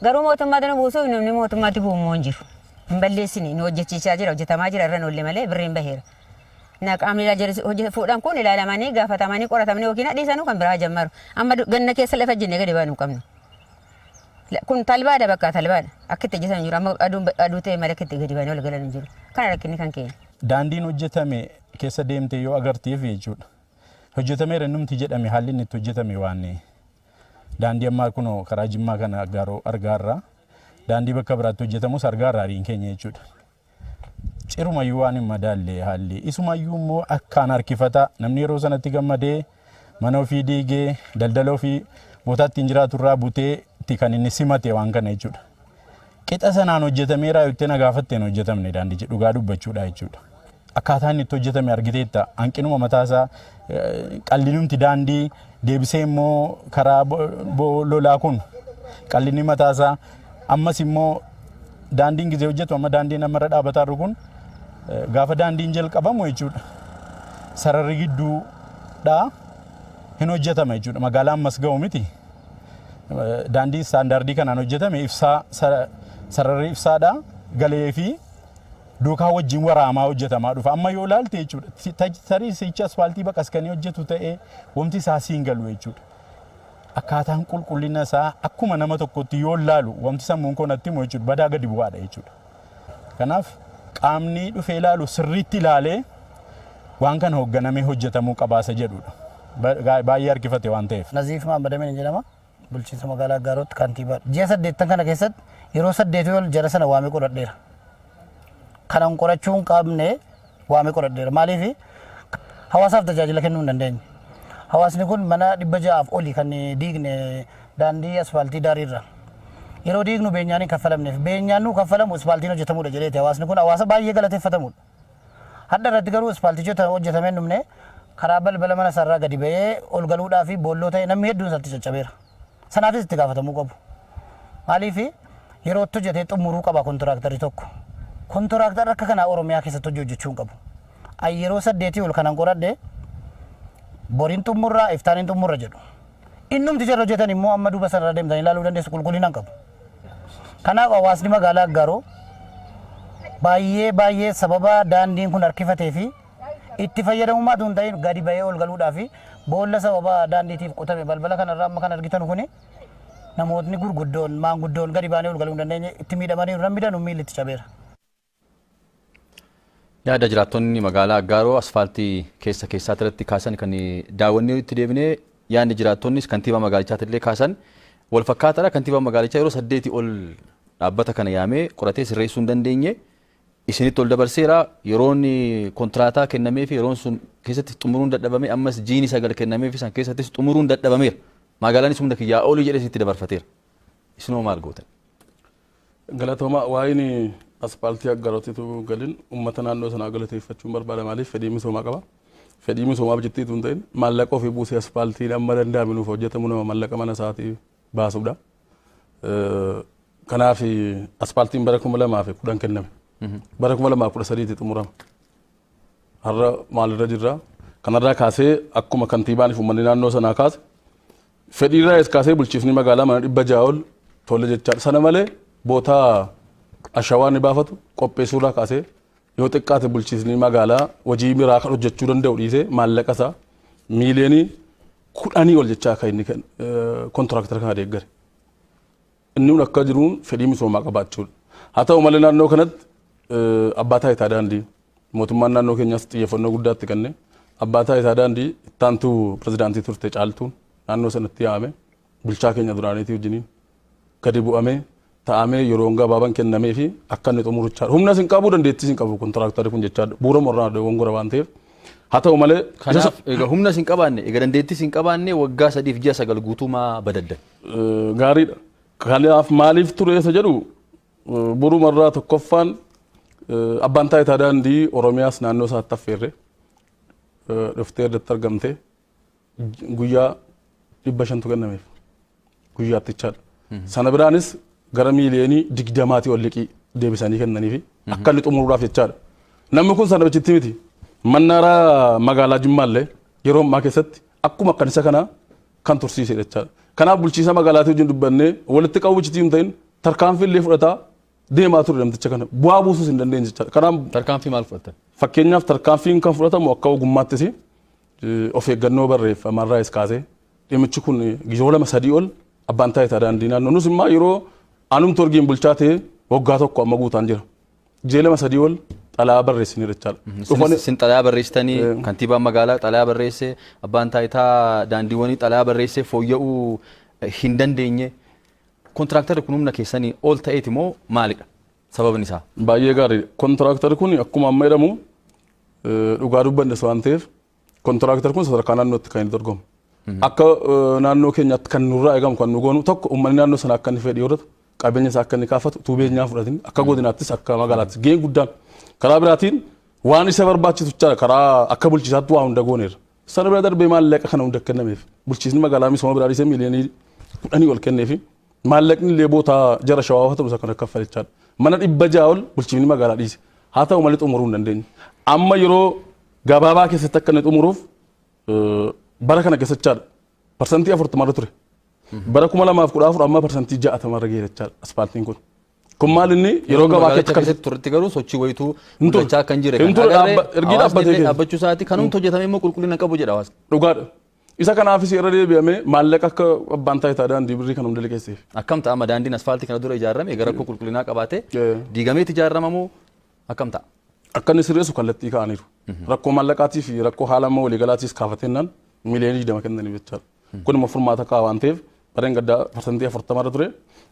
garuu mootummaa tana buusuuf namni mootummaatti bu'ummoo hin jiru hin balleessini nu hojjechiisaa jira hojjetamaa jira irra noollee malee birriin baheera na qaamni ilaa fuudhan kun ilaalamanii gaafatamanii qoratamanii yookiin hadhiisanuu kan biraa jammaru amma ganna keessa lafa jennee gadi baanu qabnu. Kun talbaadha bakka talbaadha akkitti hojjetan jiru amma aduu ta'e malee akkitti gadi baanee wal galan jiru kana rakkinni kan keenya. Daandiin hojjetame keessa deemte yoo agarteef jechuudha. Hojjetameera numti jedhame haalli inni itti hojjetame waan daandii ammaa kunoo karaa Jimmaa kana argaarra daandii bakka biraatti hojjetamus argaarra hariin keenya jechuudha. Cirumayyuu waan hin madaalle haalli isumayyuu immoo akkaan harkifata namni yeroo sanatti gammadee mana ofii diigee daldala ofii bootaatti hin jiraatu irraa butee kan inni simate waan kana jechuudha. Qixa sanaan hojjetameera yoo ta'e gaafatteen hojjetamne daandii dhugaa dubbachuudha jechuudha. Akkaataan itti hojjetame argiteetta hanqinuma mataasaa qallinumti daandii deebisee immoo karaa lolaa kun qallinni mataasaa ammas immoo daandiin gizee hojjetu amma daandiin namarra dhaabataa jiru kun gaafa daandiin jalqabamu jechuudha. Sararri gidduudha hin hojjetama jechuudha. Magaalaan ammas ga'u miti. Daandii istaandaardii kanaan hojjetame ibsaa sararri ibsaadha galee fi duukaa wajjin waraamaa hojjetamaa dhufa amma yoo ilaalte jechuudha tarii sichi asfaaltii baqaskanii hojjetu ta'ee wanti isaa siin galu jechuudha akkaataan qulqullina isaa akkuma nama tokkotti yoo ilaalu wanti sammuun koo natti himu jechuudha badaa gadi bu'aadha jechuudha kanaaf qaamni dhufee ilaalu sirriitti ilaalee waan kana hoogganamee hojjetamuu qabaasa jedhudha baay'ee harkifate waan ta'eef. Naziif Maammadameen jedhama. Bulchiinsa magaalaa Aggaarotti kantiibaa ji'a 8 kana keessatti yeroo 8 ol jara sana waamee qoradheera. Kanan qorachuun qabne waamee qoradheera. Maaliif hawaasaaf tajaajila kennuu hin dandeenye. Hawaasni kun mana 600 olii kan diigne daandii asfaaltii daariirra. Yeroo diignu beenyaan hin kaffalamneef beenyaan nu kaffalamu asfaaltiin hojjetamudha jedheeti hawaasni kun hawaasa baay'ee galateeffatamudha. Hadda irratti garuu asfaaltichi hojjetamee dhumne karaa balbala mana sarraa gadi ba'ee ol galuudhaa fi boolloo ta'e namni hedduun isatti caccabeera. Sanaafis itti gaafatamuu qabu. Maaliif yeroo itti hojjetee xumuruu qaba kontiraaktarii tokko. Kontiraaktarri akka kanaa Oromiyaa keessatti hojjechuu hin qabu. Yeroo 8 ol kanan qoradhe boriin xumurraa iftaaniin xumurra jedhu. Innumti jarra hojjetan immoo amma duuba sanarra deemtanii ilaaluu dandeessu qulqullina hin qabu. Kanaaf hawaasni magaalaa Aggaaroo baay'ee sababa daandiin kun harkifatee fi itti fayyadamummaa tun ta'in gadi bahee ol galuudhaa fi boolla sababa daandiitiif qotame balbala kanarraa amma kan argitan kuni namootni gurguddoon maanguddoon gadi baanee ol galuu hin dandeenye itti miidhamanii rammidan miilli itti cabeera. Yaada jiraattonni magaalaa Aggaaroo asfaaltii keessaatti irratti kaasan kan daawwannee itti deebinee yaadni jiraattonnis kantiibaa magaalichaatti illee kaasan wal fakkaataadha. Kantiibaa magaalichaa yeroo 8 ol dhaabbata kana yaamee qoratee sirreessuu hin dandeenye isinitti ol dabarseera. Yeroon kontiraataa kennamee fi yeroon sun keessatti xumuruun dadhabame ammas jiini 9 kennamee fi san keessattis xumuruun dadhabameera. Magaalaan humna kiyyaa olii jedhee isitti dabarfateera. Isinoo maal gootan? Galatooma waa'een asfaaltii Aggaarootitu galin uummata naannoo sanaa galateeffachuun barbaada maaliif fedhii misoomaa qaba. Fedhii misoomaaf jettiitu hin ta'in maallaqa ofii buusee asfaaltiin amma danda'aminuuf hojjetamu nama maallaqa mana isaatii baasuudha. Kanaaf asfaaltiin bara 2010 kenname. Bara 2013 xumurama. Har'a maalirra jirra? Kanarraa kaasee akkuma kantiibaan fi uummanni naannoo sanaa kaase fedhiirraa kaasee bulchiifni magaalaa mana 600 ol tolle jechaadha. Sana malee bootaa ashawaan ni baafatu qopheessuurraa kaasee yoo xiqqaate bulchiifni magaalaa hojii biraa kan hojjechuu danda'u dhiisee maallaqa isaa miiliyoonii 10 ol jechaa kan inni kontiraaktara kana deeggare. Inni kun akka jiruun fedhii misoomaa qabaachuudha. Haa ta'u malee naannoo kanatti abbaa taayitaa daandii mootummaan naannoo keenyaas xiyyeeffannoo guddaatti kenne abbaa taayitaa daandii ittaantuu pirezidaantii turte caaltuun naannoo sanatti yaame bulchaa keenya duraaniitii wajjiniin gadi bu'amee ta'amee yeroo gabaabaan kennamee fi akka inni xumuruchaa humna sin qabu dandeettii sin qabu kontiraaktarri kun jechaadha bu'uura mornaa dogongora waan ta'eef haa ta'u malee kanaaf egaa humna sin qabaanne egaa dandeettii sin qabaanne waggaa 3 fi 9 guutumaa badaddan gaariidha. Kanaaf maaliif ture isa jedhu burumarraa tokkoffaan abbaan taayitaa daandii Oromiyaas naannoo isaatti affeerre dhuftee irratti argamte guyyaa 500 kennameef guyyaattichaadha. Sana biraanis gara miiliyoonii 20 ol liqii deebisanii kennanii fi akka inni xumuruudhaaf jechaadha. Namni kun sana bichitti miti. Mannaaraa magaalaa Jimmaallee yeroo ammaa keessatti akkuma kanisa kana kan tursiise jechaadha. Kanaaf bulchiisa magaalaatii wajjin dubbannee walitti qabu bichitii hin ta'in tarkaanfii illee fudhataa deemaa ture namticha kana bu'aa buusuus hin dandeenye jechaadha. Kanaaf tarkaanfii maal fudhatan? Fakkeenyaaf tarkaanfiin kan fudhatamu akka ogummaattis of eeggannoo barreeffamarraa kaasee dhimmichi kun yeroo 2-3 ol abbaan taayitaa daandii naannoo nus immoo yeroo anumti orgiin bulchaa ta'e waggaa tokko amma guutaan jira. Jee 2-3 ol xalayaa barreessanii jechaadha. Sin xalayaa barreessitanii kantiibaan magaalaa xalayaa barreessee abbaan taayitaa daandiiwwanii xalayaa barreessee fooyya'uu hin dandeenye kontiraaktarri kun humna keessanii ol ta'eeti moo maalidha sababni isaa? Baay'ee gaariidha. Kontiraaktarri kun akkuma amma jedhamu dhugaa dubbannes waan ta'eef kontiraaktarri kun sadarkaa naannootti kan inni dorgomu. Akka naannoo keenyaatti kan nurraa eegamu kan nu goonu tokko uummanni naannoo sana akka inni fedhii horatu qabeenya isaa akka inni kaafatu tuubeenyaa fudhatin akka godinaattis akka magaalaattis gaheen guddaan karaa biraatiin waan isa barbaachisu jechaadha karaa akka bulchiisaatti waa hunda gooneera. Sana bira darbee maallaqa kana hunda kennameef bulchiisni magaalaa misooma biraa dhiisee miiliyoonii 10 ol kenneefi maallaqni illee bootaa jara shawaa ta'u isa kana kaffale jechaadha. Mana 600 ol bulchiifni magaalaa dhiise. Haa ta'u malee xumuruu hin dandeenye. Amma yeroo gabaabaa keessatti akka inni xumuruuf bara kana keessachaadha. Parsantii 40 ture. Bara 2014 amma parsantii 60 ga'e jechaadha asfaaltiin kun. Kun maal inni yeroo gabaa keessatti turretti garuu sochii wayituu mul'achaa kan jire kan ergi dhaabbatee dhaabbachuu isaati kanumti hojjetamee immoo qulqullina qabu jedha hawaasni. Dhugaadha. Isa kanaafis irra deebi'amee maallaqa akka abbaan taayitaa daandii birrii kan hunda liqeesseef. Akkam ta'a daandiin asfaaltii kana dura ijaarame gara rakkoo qulqullinaa qabaatee diigameeti ijaaramamoo akkam ta'a? Akka inni sirreessu kallattii kaa'aniiru. Rakkoo maallaqaatii fi rakkoo haala amma waliigalaatiis kaafatennaan miiliyoonii 20 kennaniif jechaadha. Kun immoo furmaata kaa'aa waan ta'eef bareen gaddaa parsantii 40 ture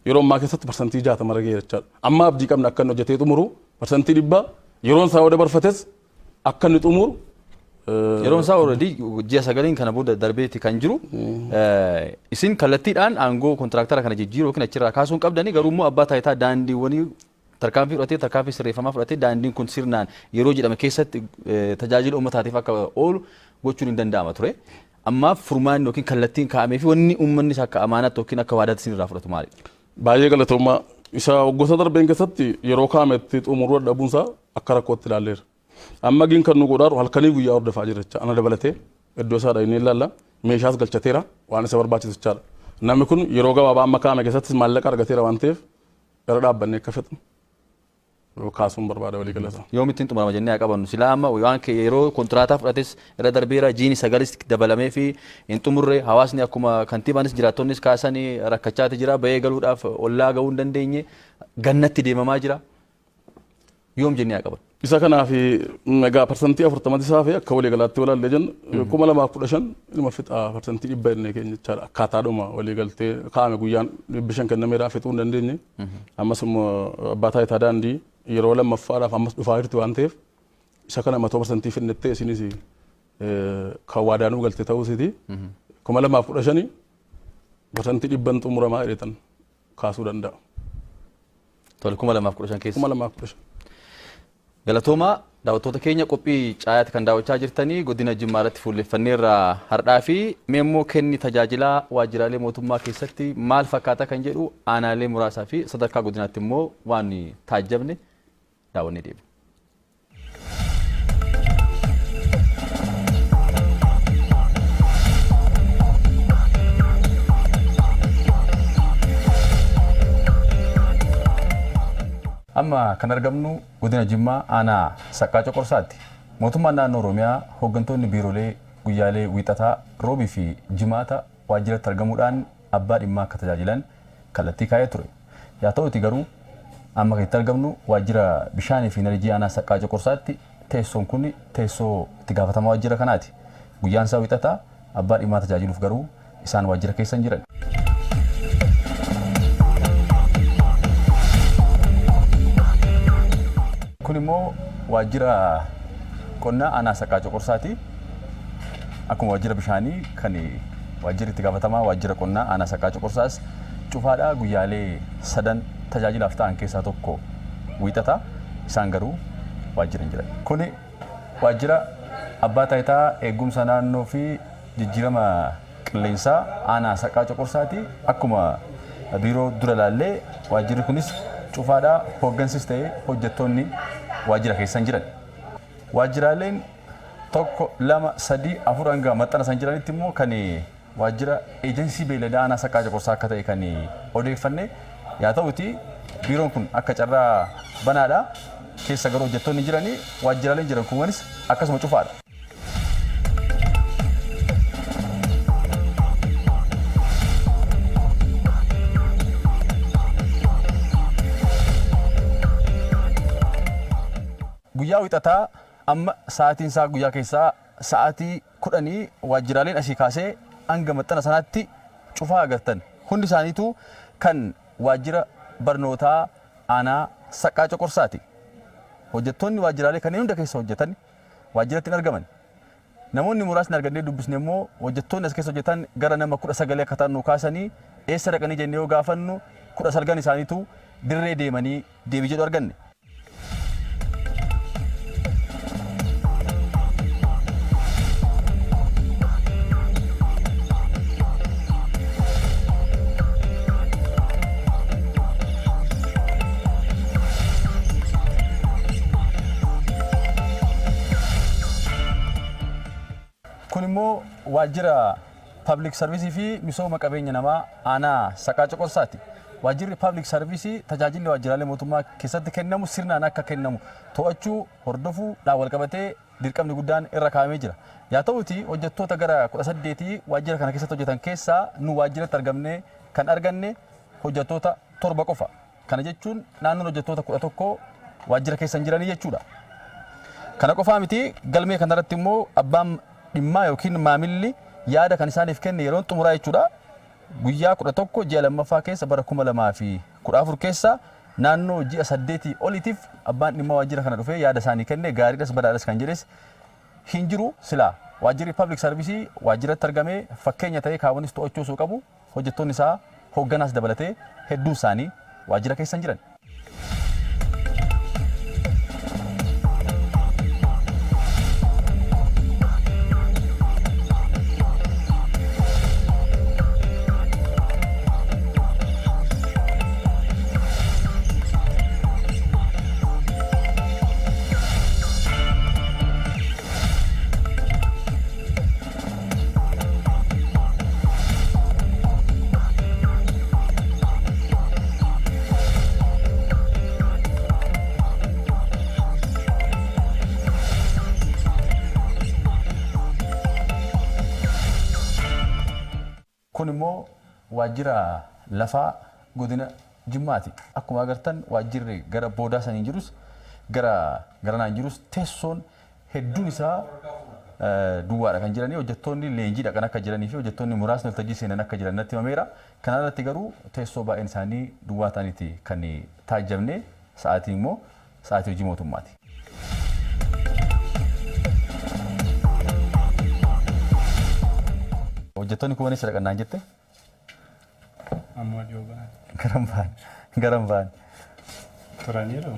yeroo ammaa keessatti parsantii 60 ga'e jechaadha. Amma abdii qabna akka inni hojjetee xumuru parsantii 100 yeroon isaa yoo dabarfates akka inni xumuru yeroon isaa already ji'a 9 kana booda darbeeti kan jiru isin kallattiidhaan aangoo kontiraaktara kana jijjiiruu yookiin achirraa kaasuun qabdanii garuu immoo abbaa taayitaa daandiiwwanii tarkaanfii fudhatee tarkaanfii sirreeffamaa fudhatee daandiin kun sirnaan yeroo jedhame keessatti tajaajila uummataatiif akka oolu gochuun hin danda'ama ture. Amma furmaan yookiin kallattiin kaa'amee fi wanni uummanni akka amaanaatti yookiin akka waadaatti isin irraa fudhatu maali? Baay'ee galatoomaa isa waggoota darbeen keessatti yeroo kaa'ametti xumuruu dhabuunsaa akka rakkootti ilaalleera. Amma giin kan nu godhaaru halkanii guyyaa hordofaa jira jecha ana dabalatee iddoo isaa dhaqnee ilaalla meeshaas galchateera waan isa barbaachisu jechaadha. Namni kun yeroo gabaabaa amma kaa'ame keessatti maallaqa argateera waan ta'eef gara dhaabbanne akka fixu kaasuun barbaada walii galata. Yoomittiin xumurama jennee haa qabannu. Silaa amma waan yeroo kontiraataa fudhates irra darbeera jiini sagalis dabalamee fi hin xumurre hawaasni akkuma kantiibaanis jiraattonnis kaasanii rakkachaati jira bahee galuudhaaf ollaa gahuu hin dandeenye gannatti deemamaa jira. Yoom jennee haa qabannu. Isa kanaaf egaa parsantii 40 isaa fi akka walii galaatti walaallee jennu 2015 ilma fixaa parsantii 100 inni keenya jechaadha. Akkaataadhuma walii galtee kaa'ame guyyaan 500 kennameeraa fixuu hin dandeenye. Ammas immoo abbaa taayitaa daandii yeroo lammaffaadhaaf ammas dhufaa jirti waan ta'eef isa kana 100% finnettee isinis kan waadaanuu galte ta'uusiiti. 2015 parsantii 100 xumuramaa jedhetan kaasuu danda'a. Tole 2015 keessa. 2015. Galatoomaa daawwattoota keenya qophii caayaatti kan daawwachaa jirtanii godina Jimmaa irratti fuulleffanneerra hardhaa fi meemmoo kenni tajaajilaa waajjiraalee mootummaa keessatti maal fakkaata kan jedhu aanaalee muraasaa fi sadarkaa godinaatti immoo waan taajjabne daawwannee deemna. Amma kan argamnu godina Jimmaa aanaa Saqqaa Coqorsaatti. Mootummaan naannoo Oromiyaa hooggantoonni biiroolee guyyaalee wiixataa roobii fi jimaata waajjiratti argamuudhaan abbaa dhimmaa akka tajaajilan kallattii kaa'ee ture. Yaa ta'uti garuu amma kan itti argamnu waajjira bishaanii fi enerjii aanaa Saqqaa Coqorsaatti teessoon kun teessoo itti gaafatamaa waajjira kanaati. Guyyaan isaa wiixataa abbaa dhimmaa tajaajiluuf garuu isaan waajjira keessa hin jiran. Kun immoo waajjira qonnaa aanaa Saqqaa Coqorsaati. Akkuma waajjira bishaanii kan waajjirri itti gaafatamaa waajjira qonnaa aanaa Saqqaa Coqorsaas cufaadhaa guyyaalee 3 tajaajilaaf ta'an keessaa tokko wiixata isaan garuu waajjira hin jiran. Kun waajjira abbaa taayitaa eegumsa naannoo fi jijjiirama qilleensaa aanaa Saqqaa Coqorsaati. Akkuma biiroo dura ilaallee waajjirri kunis cufaadhaa hooggansis ta'ee hojjettoonni waajjira keessa hin jiran. Waajjiraaleen 1, 2, 3, 4 hanga maxxana san jiranitti immoo kan waajjira eejensii beelladaa aanaa Saqqaa Coqorsaa akka ta'e kan odeeffanne. Yaa ta'uti biiroon kun akka carraa banaadha. Keessa garuu hojjettoonni jiranii waajjiraaleen jiran kunis akkasuma cufaadha. Guyyaa wiixataa amma sa'aatiin isaa guyyaa keessaa sa'aatii 10 waajjiraaleen asii kaasee hanga maxxana sanaatti cufaa agartan. Hundi isaaniitu kan waajjira barnootaa aanaa Saqqaa Coqorsaati. Hojjettoonni waajjiraalee kanneen hunda keessa hojjetan waajjiratti hin argaman. Namoonni muraasni argannee dubbisne immoo hojjettoonni as keessa hojjetan gara nama 19 akka ta'an nu kaasanii eessa dhaqanii jennee yoo gaafannu 19 isaaniitu dirree deemanii deebii jedhu arganne. Kun immoo waajjira public service fi misooma qabeenya namaa aanaa Saqqaa Coqorsaati. Waajjirri public service tajaajilli waajjiraalee mootummaa keessatti kennamu sirnaan akka kennamu to'achuu hordofuudhaan wal qabatee dirqamni guddaan irra kaa'amee jira. Yaa ta'uti hojjettoota gara 18 waajjira kana keessatti hojjetan keessaa nu waajjiratti argamne kan arganne hojjettoota 7 qofa. Kana jechuun naannoon hojjettoota 11 waajjira keessa hin jiranii jechuudha. Kana qofaa miti galmee kanarratti immoo abbaan dhimmaa yookiin maamilli yaada kan isaaniif kenne yeroon xumuraa jechuudha. Guyyaa 11 ji'a lammaffaa keessa bara 2014 keessa naannoo ji'a 8 oliitiif abbaan dhimmaa waajjira kana dhufee yaada isaanii kenne gaariidhas badaadhas kan jedhes hin jiru. Silaa waajjirri public service waajjiratti argamee fakkeenya ta'ee kaawwanis to'achuu osoo qabu hojjettoonni isaa hoogganaas dabalatee hedduun isaanii waajjira keessa hin jiran. Kun immoo waajjira lafaa godina Jimmaati. Akkuma agartan waajjirri gara boodaa sanii jirus gara naan jirus teessoon hedduun isaa duwwaadha kan jiranii hojjettoonni leenjiidha kan akka jiranii fi hojjettoonni muraasni waltajjii seenan akka jiran natti himameera. Kana irratti garuu teessoo baay'een isaanii duwwaa ta'aniiti kan taajjabne sa'aatiin immoo sa'aatii hojii mootummaati. Hojjettoonni kuwwan isa dhaqannaan jette? Amma dhiyoo Garam ba'an. turaniiru.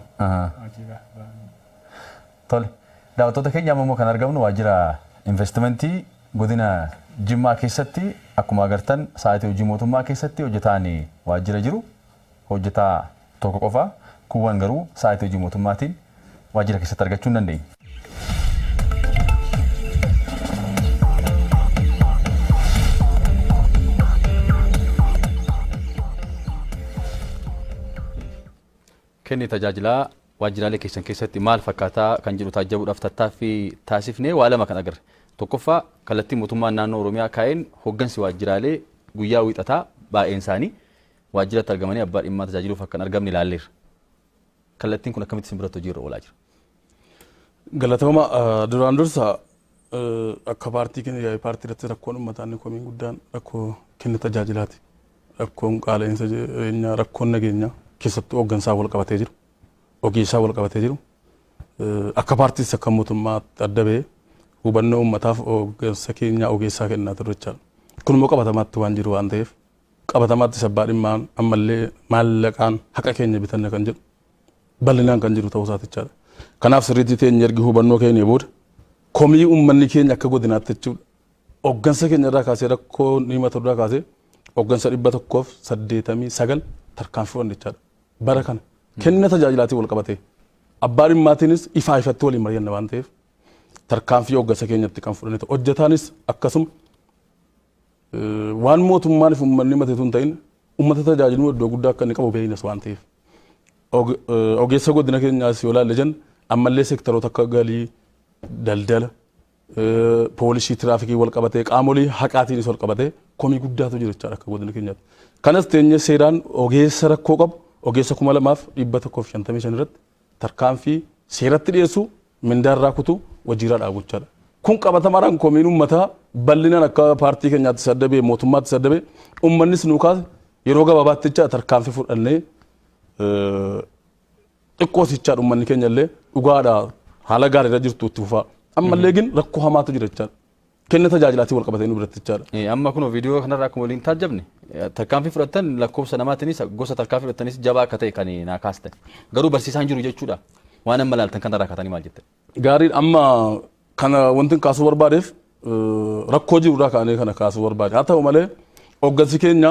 Tole. Daawwattoota keenya ammoo kan argamnu waajjira investimentii godina Jimmaa keessatti akkuma agartan sa'aatii hojii mootummaa keessatti hojjetaan waajjira jiru hojjetaa tokko qofa kuwwan garuu sa'aatii hojii mootummaatiin waajjira keessatti argachuu hin dandeenye. Kenni tajaajilaa waajjiraalee keessan keessatti maal fakkaataa kan jedhu taajjabuudhaaf tattaaffii taasifnee waa lama kan agarre. Tokkoffaa kallattii mootummaan naannoo Oromiyaa kaa'een hooggansi waajjiraalee guyyaa wiixataa baay'een isaanii waajjiratti argamanii abbaa dhimmaa tajaajiluuf akka hin argamne ilaalleerra. Kallattiin kun akkamitti simbirratti hojiirra oolaa jira? Galatooma duraan dursa akka paartii keenya yaa'ii paartii irratti rakkoon uummataa inni komiin guddaan rakkoo kenna tajaajilaati. Rakkoon qaala'insa jireenyaa, rakkoon nageenyaa keessattuu hooggansaa wal qabatee jiru. Ogeessaa wal qabatee jiru. Akka paartiis akka mootummaatti adda bahee hubannoo uummataaf hooggansa keenyaa ogeessaa kennaa turre jechaadha. Kun immoo qabatamaatti waan jiru waan ta'eef qabatamaatti sabbaa dhimmaan ammallee maallaqaan haqa keenya bitanne kan jedhu bal'inaan kan jiru ta'uu isaati jechaadha. Kanaaf sirriitti teenya ergi hubannoo keenya booda komii uummanni keenya akka godinaatti jechuudha. Hooggansa keenya irraa kaasee rakkoo ni mata irraa kaasee hooggansa 189 tarkaanfii waan jechaadha. Bara kana kenna tajaajilaatiin wal qabatee abbaa dhimmaatiinis ifaa ifatti waliin mari'anna waan ta'eef tarkaanfii hooggansa keenyatti kan fudhanne hojjetaanis akkasuma waan mootummaan fi uummanni mateetu hin ta'in uummata tajaajiluu iddoo guddaa akka inni qabu beeynas waan ta'eef ogeessa godina keenyaas yoo ilaalle jenna ammallee seektaroota akka galii daldala poolisii tiraafikii wal qabatee qaamolee haqaatiinis wal qabatee komii guddaatu jira jechaadha akka godina keenyaatti. Kanas teenye seeraan ogeessa rakkoo qabu ogeessa 2155 irratti tarkaanfii seeratti dhiyeessu mindaarraa kutu wajiiraa dhaabuchaadha. Kun qabatamaadhaan komiin uummataa bal'inaan akka paartii keenyaatti saddabee mootummaatti saddabee uummannis nuu kaase yeroo gabaabaatti jecha tarkaanfii fudhannee xiqqoosichaadha uummanni keenya illee dhugaadha haala gaariirra jirtu itti fufaa. Ammallee gin rakkoo hamaatu jira jechaadha. Kenna tajaajilaatii wal qabatee nu biratti jechaadha. Amma kun viidiyoo kanarraa akkuma waliin taajjabne tarkaanfii fudhatan lakkoofsa namaatiinis gosa tarkaanfii fudhatanis jabaa akka ta'e kan naa kaastan. Garuu barsiisaan jiru jechuudha. Waan amma laaltan kanarraa kaatanii maal jettan? Gaariin amma kana wanti kaasuu barbaadeef rakkoo jirurraa kaanee kana kaasuu barbaade. Haa ta'u malee hooggansi keenya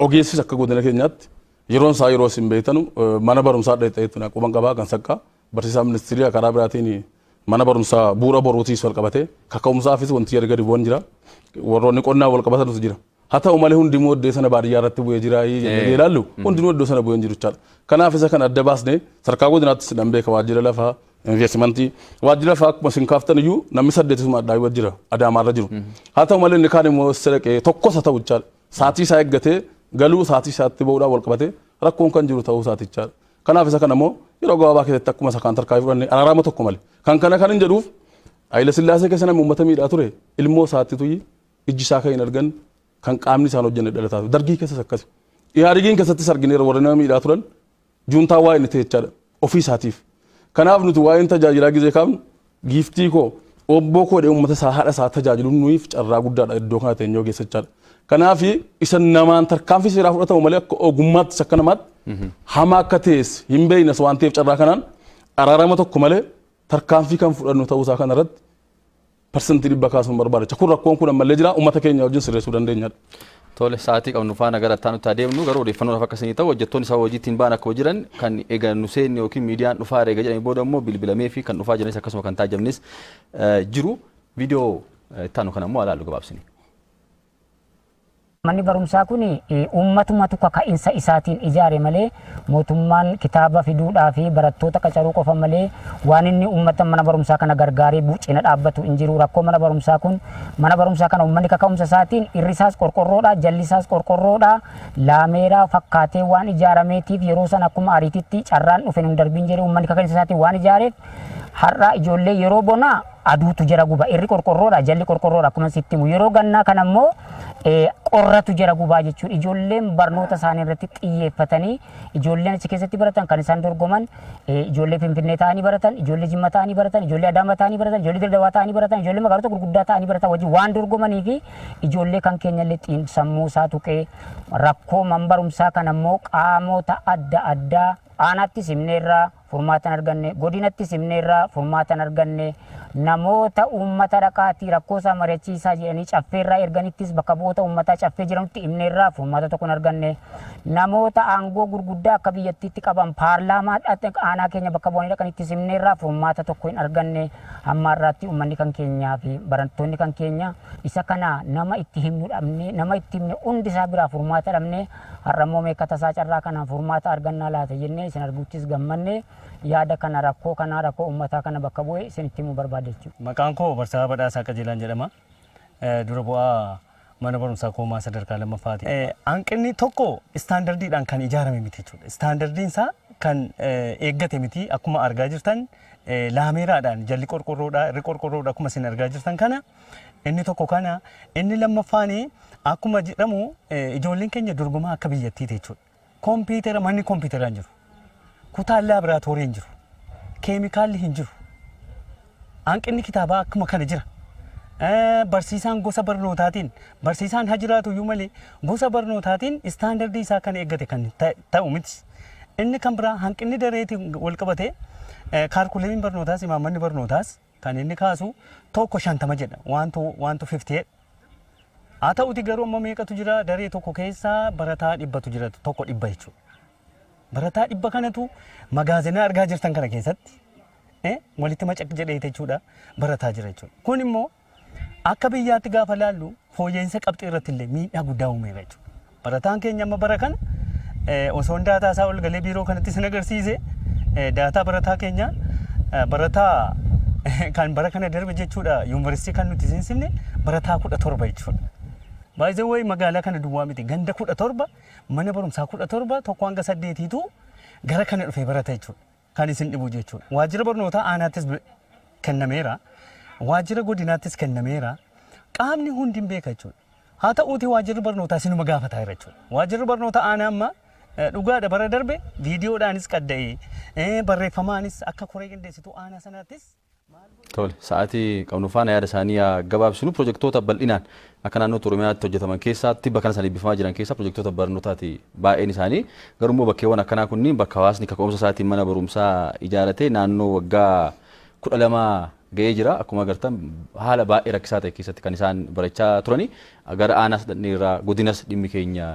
ogeessis akka godina keenyaatti yeroon isaa yeroo isin beektanu mana barumsaa dhaqxeetti quban qabaa kan sakkaa barsiisaa ministeerii karaa biraatiin mana barumsaa bu'uura boruutiis wal qabatee kaka'umsaafis wanti erga diboon jira warroonni qonnaa wal qabatanis jira. Haa ta'u malee hundinuu iddoo sana baadiyyaa irratti bu'ee jira jennee ilaallu hundinuu iddoo sana bu'ee jiru jechaadha. Kanaaf isa kan adda baasnee sadarkaa godinaattis nan beeka waajjira lafaa investimentii waajjira lafaa akkuma isin kaaftan iyyuu namni 8 addaa jira Adaamaarra jiru. Haa ta'u malee inni kaan immoo sadaqee tokkos haa ta'u jechaadha. Saatii isaa eeggatee galuu saatii isaatti ba'uudhaan wal qabatee rakkoon kan jiru ta'uu isaati jechaadha. Kanaaf isa kana immoo yeroo gabaabaa keessatti akkuma isa kaan tarkaanfii fudhannee araarama tokko malee kan kana kan hin jedhuuf Hayila Sillaasee keessa namni uummata miidhaa ture ilmoo isaattitu ijji isaa kan hin argan kan qaamni isaan hojjenne dhalataa dargii keessas akkasi. Ihaadigiin keessattis argineera warra nama miidhaa turan juuntaa waa inni ta'e jechaadha ofii isaatiif. Kanaaf nuti waa'een tajaajilaa gizee kaafnu giiftii koo obboo koo uummata isaa haadha isaa tajaajiluun nuyiif carraa guddaadha iddoo kana teenyoo keessa jechaadha. Kanaaf isa namaan tarkaanfii seeraa fudhatamu malee akka ogummaattis akka namaatti hamaa akka ta'es hin beeynas waan ta'eef carraa kanaan araarama tokko malee tarkaanfii kan fudhannu ta'uu isaa kanarratti parsantii 100 kaasuun barbaada. Kun rakkoon kun ammallee jira uummata keenya wajjin sirreessuu dandeenyadha. Tole sa'aatii qabnu faana gara itti aanutti adeemnu garuu odeeffannoo akka isinii ta'u hojjettoonni isaa hojiitiin ba'an akka jiran kan eegan nu seenni yookiin miidiyaan dhufaa eega jedhanii booda immoo bilbilamee fi kan dhufaa jiranis akkasuma kan taajabnis jiru viidiyoo itti aanu kana immoo alaallu gabaabsini. Manni barumsaa kun uummatumatu kaka'insa isaatiin ijaare malee mootummaan kitaaba fiduudhaa fi barattoota qacaruu qofa malee waan inni uummata mana barumsaa kana gargaaree cina dhaabbatu hin jiru. Rakkoo mana barumsaa kun mana barumsaa kana uummanni kaka'umsa isaatiin irri isaas qorqorroodha, jalli isaas qorqorroodha, laameeraa fakkaatee waan ijaarameetiif yeroo san akkuma ariititti carraan dhufe hin darbiin jedhee uummanni kaka'insa isaatiin waan ijaareef har'a ijoollee yeroo bonaa aduutu jira guba, irri qorqorroodha, jalli qorqorroodha akkuma sitti himu. Yeroo gannaa kana immoo qorratu jira gubaa jechuudha. Ijoolleen barnoota isaanii irratti xiyyeeffatanii ijoolleen achi keessatti baratan kan isaan dorgoman ijoollee Finfinnee ta'anii baratan, ijoollee Jimma ta'anii baratan, ijoollee Adaamaa ta'anii baratan, ijoollee Dirredawaa ta'anii baratan, ijoollee magaalota gurguddaa ta'anii baratan wajjin waan dorgomanii fi ijoollee kan keenya illee sammuu isaa tuqee rakkoo man barumsaa kana immoo qaamota adda addaa aanaatti simneerraa furmaatan arganne, godinatti simneerraa furmaatan arganne, namoota uummata dhaqaatii rakkoo isaa mari'achiisaa jedhanii caffeerraa erganittis bakka bu'oota uummataa caffee jiranutti himneerraa furmaata tokko hin arganne, namoota aangoo gurguddaa akka biyyattiitti qaban paarlaamaa aanaa keenya bakka bu'anii dhaqanitti himneerraa furmaata tokko hin arganne. Hamma har'aatti uummanni kan keenyaa fi barattoonni kan keenya isa kana nama itti himnu dhabne, nama itti himne hundi isaa biraa furmaata dhabne, har'a immoo meeqata isaa carraa kanaan furmaata argannaa laata jennee isin arguuttis gammanne yaada kana rakkoo uummataa kana bakka bu'ee isinitti himuu barbaada jechuudha. Maqaan koo Barsaa Badhaasaa Qajeelaan jedhama. Dura bu'aa mana barumsaa koomaa sadarkaa lammaffaati. Hanqinni tokko istaandardiidhaan kan ijaarame miti jechuudha. Istaandardiin isaa kan eeggate miti akkuma argaa jirtan laameeraadhaan jalli qorqorroodhaa irri qorqorroodhaa akkuma isin argaa jirtan kana inni tokko kana inni lammaffaani akkuma jedhamu ijoolleen keenya dorgomaa akka biyyattiiti jechuudha. Kompiitara manni kompiitaraa hin jiru. Kutaan laaboraatoorii hin jiru. Keemikaalli hin jiru. Hanqinni kitaabaa akkuma kana jira. Barsiisaan gosa barnootaatiin barsiisaan haa jiraatu iyyuu malee gosa barnootaatiin istaandardii isaa kan eeggate kan ta'u miti. Inni kan biraa hanqinni dareetiin wal qabate kaalkuleemiin barnootaas imaammanni barnootaas kan inni kaasu tokko 50 jedha waantu 50. Haa ta'uti garuu amma meeqatu jira daree tokko keessaa barataa 100tu jira tokko 100 jechuudha. Barataa 100 kanatu magaazinaa argaa jirtan kana keessatti walitti macaq jedhee jechuudha barataa jira jechuudha. Kun immoo akka biyyaatti gaafa laallu fooyya'insa qabxii irratti illee miidhaa guddaa uumeera jechuudha. Barataan keenya amma bara kana osoo daataa isaa ol galee biiroo kanatti sin agarsiise daataa barataa keenya barataa kan bara kana darbe jechuudha yuunivarsiitii kan nuti seensifne barataa 17 jechuudha. Baay'ee wayi magaalaa kana duwwaa miti ganda 17 mana barumsaa 17 tokko hanga 8tu gara kana dhufee barata jechuudha. Kan isin dhibu jechuudha. Waajjira barnootaa aanaattis kennameera. Waajjira godinaattis kennameera. Qaamni hundi hin beeka jechuudha. Haa ta'uuti waajjirri barnootaa sinuma gaafataa jira jechuudha. Waajjirri barnootaa aanaa amma dhugaadha bara darbe viidiyoodhaanis qadda'ee barreeffamaanis akka koree qindeessituu aanaa sanaattis Tole, sa'aatii qabnu faana yaada isaanii gabaabsinu pirojektoota bal'inaan akka naannoo Oromiyaatti hojjetaman keessatti bakka kana eebbifamaa jiran keessaa pirojektoota barnootaati baay'een isaanii garuu immoo bakkeewwan akkanaa kunniin bakka hawaasni kaka'umsa isaatiin mana barumsaa ijaarate naannoo waggaa 12 ga'ee jira akkuma agartan haala baay'ee rakkisaa ta'e keessatti kan isaan barachaa turani gara aanaas dhaqneerraa godinas dhimmi keenya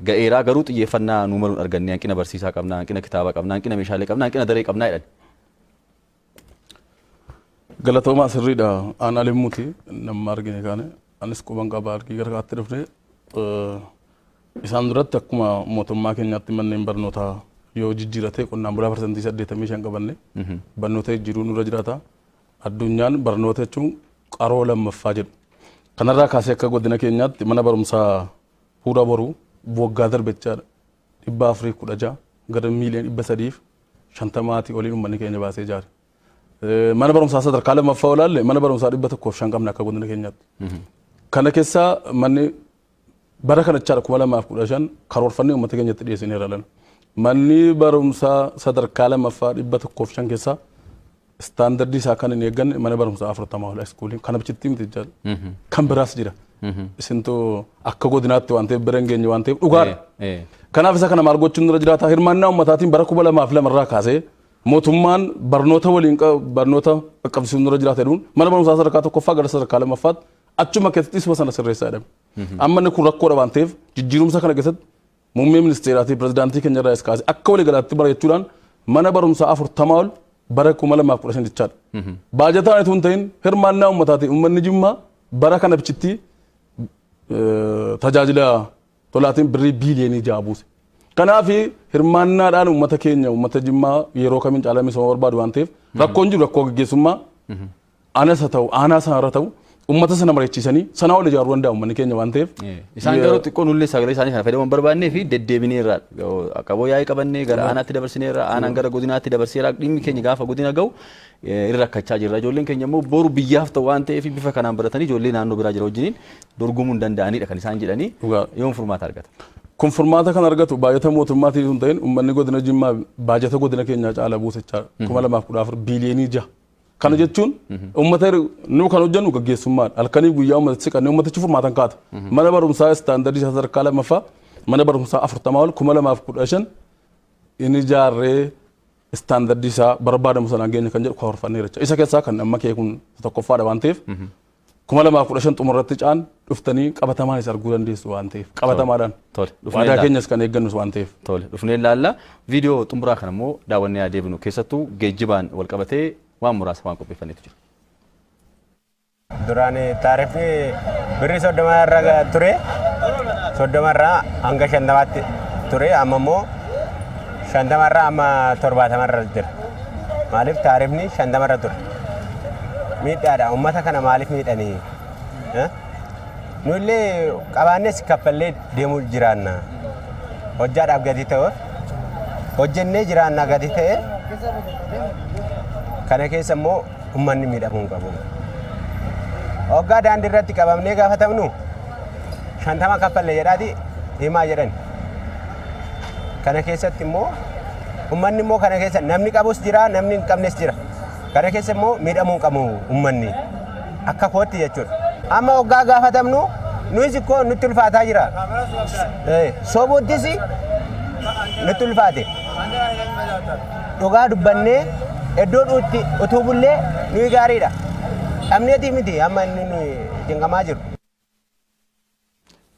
ga'eera garuu xiyyeeffannaa nu maluun arganne hanqina barsiisaa qabna hanqina kitaabaa qabna hanqina meeshaalee qabna hanqina daree qabna jedhan. Galatoomaa sirriidha aan alimmuuti nama argine kaane anis quban qaba argii gara kaatti dhufne isaan duratti akkuma mootummaa keenyaatti manneen barnootaa yoo jijjiirate qonnaan bulaa parsantii 85 qabanne barnoota jijjiiruu nurra jiraata addunyaan barnoota jechuun qaroo lammaffaa jedhu kanarraa kaasee akka godina keenyaatti mana barumsaa fuula boruu waggaa darbechaadha 416 gara miiliyoona 350 oliin uummanni keenya baasee ijaare. Mana barumsaa sadarkaa lammaffaa olaalle mana barumsaa 105 qabna akka godina keenyaatti. Kana keessaa manni bara kanachaa 2015 karoorfannee uummata keenyatti dhiyeessineera lana. Manni barumsaa sadarkaa lammaffaa 105 keessaa istaandardii isaa kan hin eegganne mana barumsaa 40 ol iskuuliin kana bichitti miti jala. Kan biraas jira. Isintu akka godinaatti waan ta'eef bira hin geenye waan ta'eef dhugaadha. Kanaaf isa kana maal gochuun dura jiraata hirmaannaa uummataatiin bara 2002 irraa kaasee mootummaan barnoota waliin barnoota qaqqabsiisuun dura jiraate dhuun mana barumsaa sadarkaa tokkoffaa gara sadarkaa lammaffaatti achuma keessatti isuma sana sirreessaa jedhame. Amma inni kun rakkoodha waan ta'eef jijjiirumsa kana keessatti muummee ministeeraatii pirezidaantii keenya irraa kaasee akka walii galaatti bara jechuudhaan mana barumsaa 40 ol bara 2015 jechaadha. Baajataan itoo hin ta'in hirmaannaa uummataatiin uummanni Jimmaa bara kana bichitti tajaajila tolaatiin birrii biiliyoonii ja'a buuse. Kanaaf hirmaannaadhaan uummata keenya uummata Jimmaa yeroo kamiin caalaa misooma barbaadu waan ta'eef rakkoon jiru rakkoo gaggeessummaa anas haa ta'u aanaa sanarra ta'u uummata sana mari'achiisanii sanaa ol ijaaruu danda'u uummanni keenya waan ta'eef. Isaan garuu xiqqoon ullee sagalee isaanii kana fayyadamuun barbaannee fi deddeebinee irraa qaboo yaa'ii qabannee gara aanaatti dabarsinee irraa aanaan gara godinaatti dabarseera dhimmi keenya gaafa godina ga'u irra rakkachaa jirra. Ijoolleen keenya immoo boru biyyaaf ta'u waan ta'eef bifa kanaan baratanii ijoollee naannoo biraa jira wajjiniin dorgomuu hin danda'anidha kan isaan jedhanii yoom furmaata argata. Kun furmaata kan argatu baay'ata mootummaatii hin ta'in uummanni godina Jimmaa baajata godina keenyaa caala buusechaa 2014 biiliyoonii 6. Kana jechuun uummata nu kan hojjennu gaggeessummaan halkanii guyyaa uummata siqannee uummatichi furmaatan kaata. Mana barumsaa istaandardii sadarkaa lammaffaa mana barumsaa 40 ol 2015 inni ijaarree istaandardii isaa barbaadamu sanaan geenya kan jedhu karoorfanneera. Isa keessaa kan amma kee kun tokkoffaadha waan ta'eef 2015 xumurratti caan dhuftanii qabatamaan isa arguu dandeessu waan ta'eef qabatamaadhaan waadaa keenyas kan eeggannus waan ta'eef. Tole dhufnee ilaalla viidiyoo xumuraa kana immoo daawwannee adeemnu keessattuu geejjibaan wal qabatee waan muraasa waan qopheeffannetu jira. Duraan taarifni birrii 30 irra ture 30 irraa hanga 50tti ture amma immoo 50 irraa amma 70 irra jira. Maaliif taarifni 50 irra ture? Miidhaadha uummata kana maaliif miidhanii? Nullee qabaannes kaffallee deemuu jiraanna. Hojjaadhaaf gadi ta'e hojjennee jiraanna gadi ta'e kana keessa immoo uummanni miidhamuu hin qabu. Hoggaa daandii irratti qabamnee gaafatamnu 50 kaffalle jedhaati himaa jedhan. Kana keessatti immoo uummanni immoo kana keessa namni qabus jira namni hin qabnes jira. Kana keessa immoo miidhamuu qabu uummanni akka kootti jechuudha. Amma hoggaa gaafatamnu nuyi koo nutti ulfaataa jira. Sobuuttis nutti ulfaate. Dhugaa dubbannee iddoo dhuutti utuu bullee nuyi gaariidha. Dhabneetii miti amma inni nuyi jengamaa jiru.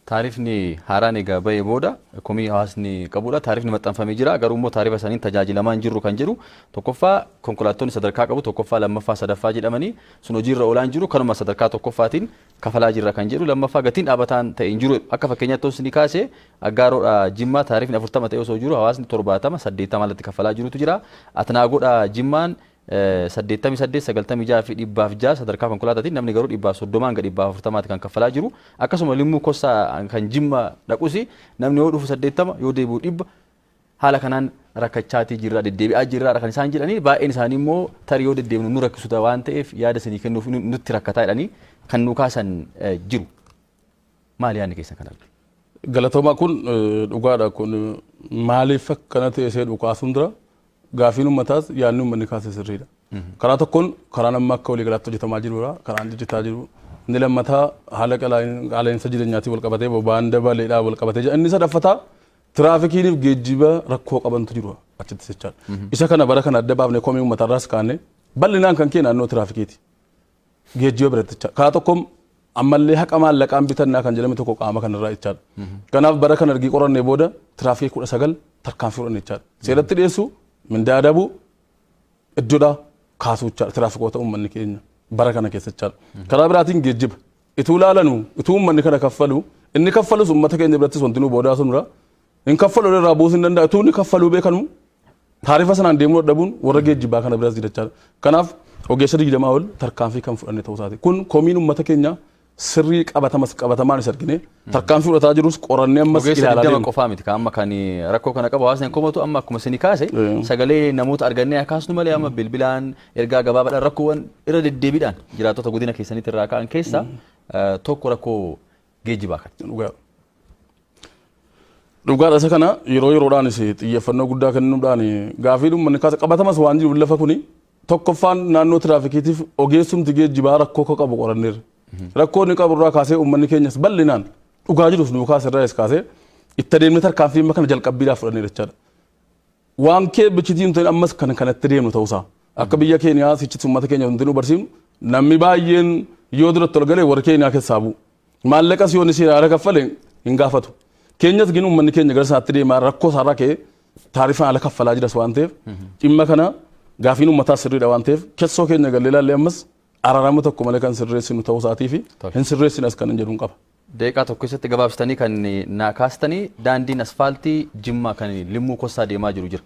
Taarifni haaraan egaa ba'ee booda komii hawaasni qabudha. Taarifni maxxanfamee jira. Garuu immoo taarifa isaaniin tajaajilamaa hin jirru kan jedhu tokkoffaa konkolaattonni sadarkaa qabu tokkoffaa lammaffaa sadaffaa jedhamanii sun hojiirra oolaa hin jiru. Kanuma sadarkaa tokkoffaatiin kafalaa jirra kan jedhu lammaffaa gatiin dhaabataan ta'e hin jiru. Akka fakkeenyaatti osoo kaasee Aggaaroodha Jimmaa taarifni 40 ta'e osoo jiru hawaasni 70 80 alatti kafalaa jirutu jira. Atnaagoodha Jimmaan 88 fi 106 sadarkaa konkolaataatiin namni garuu 130 hanga 140 kan kafalaa jiru. Akkasuma limmuu kossaa kan Jimma dhaqusi namni yoo dhufu 80 yoo deebi'u 100 haala kanaan rakkachaatii jirra deddeebi'aa jirra kan isaan jedhanii baay'een isaanii immoo tarii yoo deddeebinu nu rakkisuudha waan ta'eef yaada isinii kennuuf nutti rakkataa jedhanii kan nu kaasan jiru. Maali yaadni keessan kana? Galatoomaa kun dhugaadha kun maaliif akkana ta'e ishee dhukaasuun dura gaafiin uummataas yaadni uummanni kaase sirriidha. Karaa tokkoon karaa nama akka walii galaatti hojjetamaa jirudha. Karaan hojjetaa jiru. Inni lammataa haala qaala'insa jireenyaatiin wal qabatee boba'aan dabaleedhaan wal qabatee jira. Inni sadaffataa tiraafikiiniif geejjiba rakkoo qabantu jiru achitti jechaadha. Isa kana bara kana adda baafnee komii uummatarraas kaanee bal'inaan kan kee naannoo tiraafikiiti. Geejjiba biratti jechaadha. Karaa tokkoon ammallee haqa maallaqaan bitannaa kan jedhame tokko qaama kanarraa jechaadha. Kanaaf bara kana ergi qorannee booda tiraafikii 19 tarkaanfii fudhanne jechaadha. Seeratti dhiyeessu mindaa dabu iddoodha kaasuu jechaadha tiraafikoota uummanni keenya bara kana keessa jechaadha. Karaa biraatiin geejjiba ituu ilaalanu ituu uummanni kana kaffalu inni kaffalus uummata keenya birattis wanti nu boodaa sunura hin kaffalu irraa buusuu hin danda'a ituu inni kaffaluu beekanu taarifa sanaan deemuu dadhabuun warra geejjibaa kana biras jira jechaadha. Kanaaf ogeessa 20 ol tarkaanfii kan fudhanne ta'uu isaati. Kun komiin uummata keenya sirrii qabatamaan isa argine tarkaanfii fudhataa jirus qorannee ammas ilaalaa deemu. Qofaa miti amma kan rakkoo kana qabu hawaasni komatu amma akkuma isin kaase sagalee namoota argannee akaasnu malee amma bilbilaan ergaa gabaabaadhaan rakkoowwan irra deddeebiidhaan jiraattota godina keessanitti irraa ka'an keessa tokko rakkoo geejjibaa kan. Dhugaadha isa kana yeroo yeroodhaanis xiyyeeffannoo guddaa kennuudhaan gaafii uummanni kaase qabatamas waan jiru lafa kuni tokkoffaan naannoo tiraafikiitiif ogeessumti geejjibaa rakkoo akka qabu qoranneerra. Rakkoonni qaburraa kaasee uummanni keenyas bal'inaan dhugaa jirus nuu kaasirraa kaasee itti adeemnee tarkaanfii amma kana jalqabbiidhaaf fudhanneera jechaadha. Waan kee bichitiin ta'in ammas kan kanatti deemnu ta'uusaa akka biyya keenyaa sichis uummata keenya hundinuu barsiifnu namni baay'een yoo duratti ol galee warra keenyaa keessaa bu'u. Maallaqas yoo ishee haala kaffale hin gaafatu. Keenyas gin uummanni keenya gara isaatti deemaa rakkoo isaarraa ka'ee taarifaan haala kaffalaa jiras waan ta'eef dhimma kana gaafiin uummataa sirriidha waan ta'eef keessoo keenya galee ilaallee ammas araarama tokko malee kan sirreessinu ta'uu isaatii fi hin sirreessinas kan hin jedhuun qaba. Deeqaa tokko keessatti gabaabsitanii kan naa kaastanii daandiin asfaaltii Jimmaa kan Limmuu Kossaa deemaa jiru jira.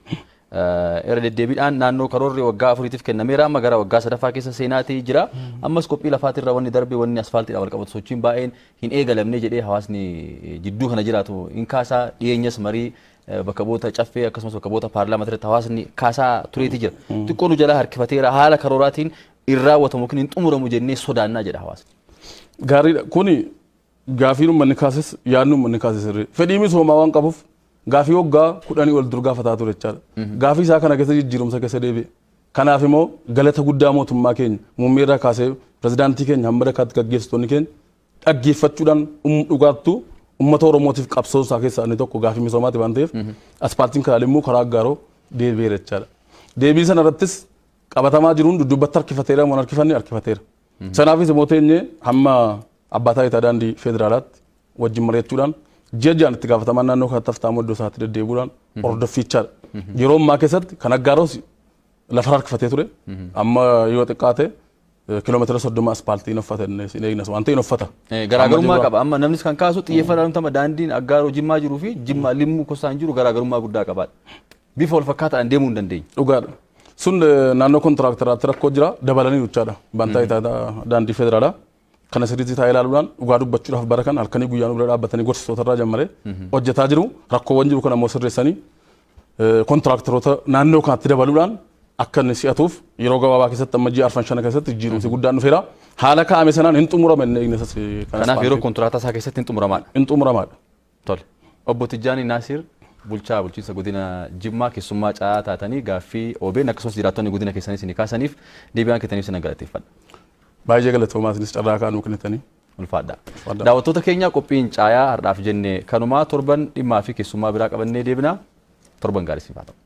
Irra deddeebiidhaan naannoo karoorri waggaa 4tiif kennameera amma gara waggaa 3ffaa keessa seenaatii jira. Ammas qophii lafaatirra wanni darbe wanni asfaaltiidhaan wal qabatu sochiin baay'een hin eegalamne jedhee hawaasni jidduu kana jiraatu hin kaasaa dhiyeenyas marii bakka boota caffee akkasumas bakka boota paarlaamaa irratti hawaasni kaasaa tureetii jira. Xiqqoo nu jalaa harkifateera haala karooraatiin irraa watamu kin hin xumuramu jennee sodaannaa jedha hawaasni. Gaariidha kuni gaafii uummanni kaases yaadni uummanni kaases irree fedhii misoomaa waan qabuuf gaafii waggaa 10 ol dur gaafataa ture jechaadha. Gaafii isaa kana keessa jijjiirumsa keessa deebi'e. Kanaaf immoo galata guddaa mootummaa keenya muummee irraa kaasee pirezidaantii keenya hamma dakkaatti gaggeessitoonni keenya dhaggeeffachuudhaan dhugaattuu uummata Oromootiif qabsoo isaa keessaa inni tokko gaafii misoomaati waan ta'eef asfaaltiin karaa Limmuu karaa Aggaaroo deebi'eera jechaadha. Deebii sana irrattis qabatamaa jiruun duddubbatti harkifateera moo harkifanne harkifateera. Sanaafis immoo teenyee hamma abbaa taayitaa daandii federaalaatti wajjin mari'achuudhaan ji'a ji'aan itti gaafatamaan naannoo kanatti haftaamuu iddoo isaatti deddeebi'uudhaan hordoffiichaadha. Yeroo ammaa keessatti kan Aggaaroos lafa harkifatee ture amma yoo xiqqaate kiiloomeetira 30 asfaaltiin uffata hin eegnes waan ta'e uffata. Garaagarummaa qaba amma namnis kan kaasu xiyyeeffannaan tama daandiin Aggaaroo Jimmaa jiruu fi Jimmaa Limmuu Kossaan jiru garaagarummaa guddaa qabaadha. Bifa wal fakkaataan deemuu hin dandeenye. Dhugaadha. Sun naannoo kontiraaktaraatti rakkoo jira dabalanii jechaadha. Bantaa daandii federaalaa kana sirriitti taa'ee ilaaluudhaan dhugaa dubbachuudhaaf bara kan halkanii guyyaan bira dhaabbatanii gorsitoota irraa jammaree hojjetaa jiru. Rakkoowwan jiru kan ammoo sirreessanii kontiraaktaroota naannoo kanatti dabaluudhaan akka inni si'atuuf yeroo gabaabaa keessatti amma ji'a 4-5 keessatti jijjiirumsi guddaan dhufeera. Haala kaa'ame sanaan hin xumurame inni eegnesas. Kanaaf yeroo kontiraataa isaa keessatti hin xumuramaadha. Hin xumuramaadha. Tole. Obbo Tijjaanii Naasir bulchaa bulchiinsa godina Jimmaa keessummaa caa taatanii gaaffii OBN akkasumas jiraattonni godina keessanii isin kaasaniif deebi'aan keessaniif isin galateeffadha. Baay'ee galatoomaa isinis carraa kaanuu kennitanii. Ulfaadha. Daawwattoota keenya qophiin caayaa har'aaf jenne kanumaa torban dhimmaa fi keessummaa biraa qabannee deebina torban gaarii siif haa ta'u.